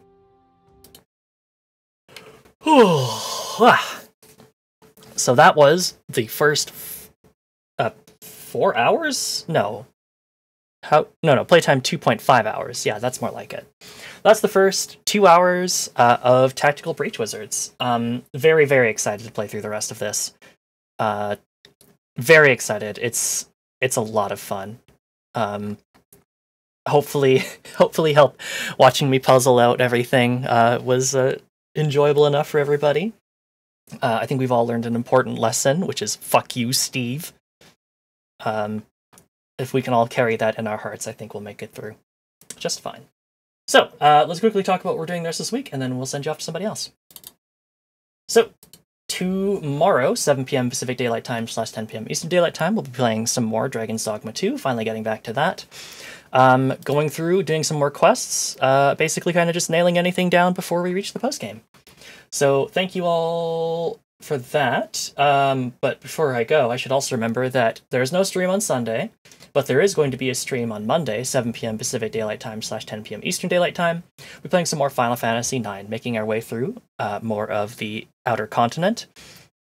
So that was the first 4 hours? No. No, playtime 2.5 hours. Yeah, that's more like it. That's the first 2 hours of Tactical Breach Wizards. Very, very excited to play through the rest of this. Very excited. It's a lot of fun. Hopefully help watching me puzzle out everything was enjoyable enough for everybody. I think we've all learned an important lesson, which is fuck you, Steve. If we can all carry that in our hearts, I think we'll make it through just fine. So, let's quickly talk about what we're doing the rest of this week, and then we'll send you off to somebody else. So, tomorrow, 7 p.m. Pacific Daylight Time / 10 p.m. Eastern Daylight Time, we'll be playing some more Dragon's Dogma 2, finally getting back to that. going through, doing some more quests, basically kind of just nailing anything down before we reach the postgame. So thank you all for that. But before I go, I should also remember that there's no stream on Sunday, but there is going to be a stream on Monday, 7 p.m. Pacific Daylight Time / 10 p.m. Eastern Daylight Time. We're playing some more Final Fantasy IX, making our way through more of the Outer Continent,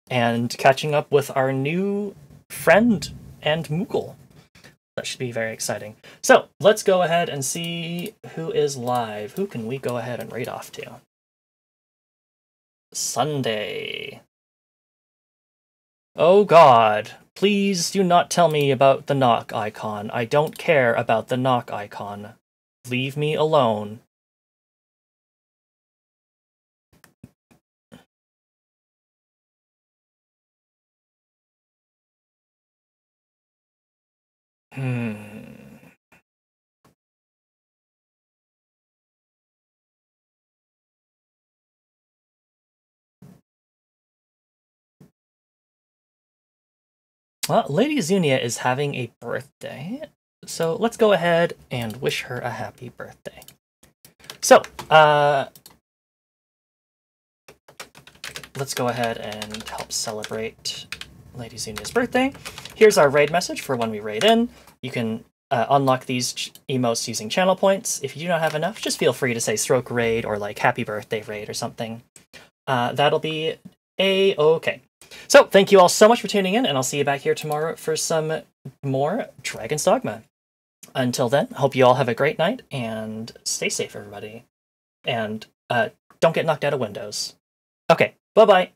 and catching up with our new friend and Moogle. That should be very exciting. So let's go ahead and see who is live. Who can we go ahead and raid off to? Sunday. Oh god, please do not tell me about the knock icon. I don't care about the knock icon. Leave me alone. Well, Lady Zunia is having a birthday, so let's go ahead and wish her a happy birthday. So, let's go ahead and help celebrate Lady Zunia's birthday. Here's our raid message for when we raid in. You can unlock these emotes using channel points. If you do not have enough, just feel free to say stroke raid or like happy birthday raid or something. That'll be a-okay. So, thank you all so much for tuning in, and I'll see you back here tomorrow for some more Dragon's Dogma. Until then, hope you all have a great night, and stay safe, everybody. And don't get knocked out of windows. Okay, bye-bye.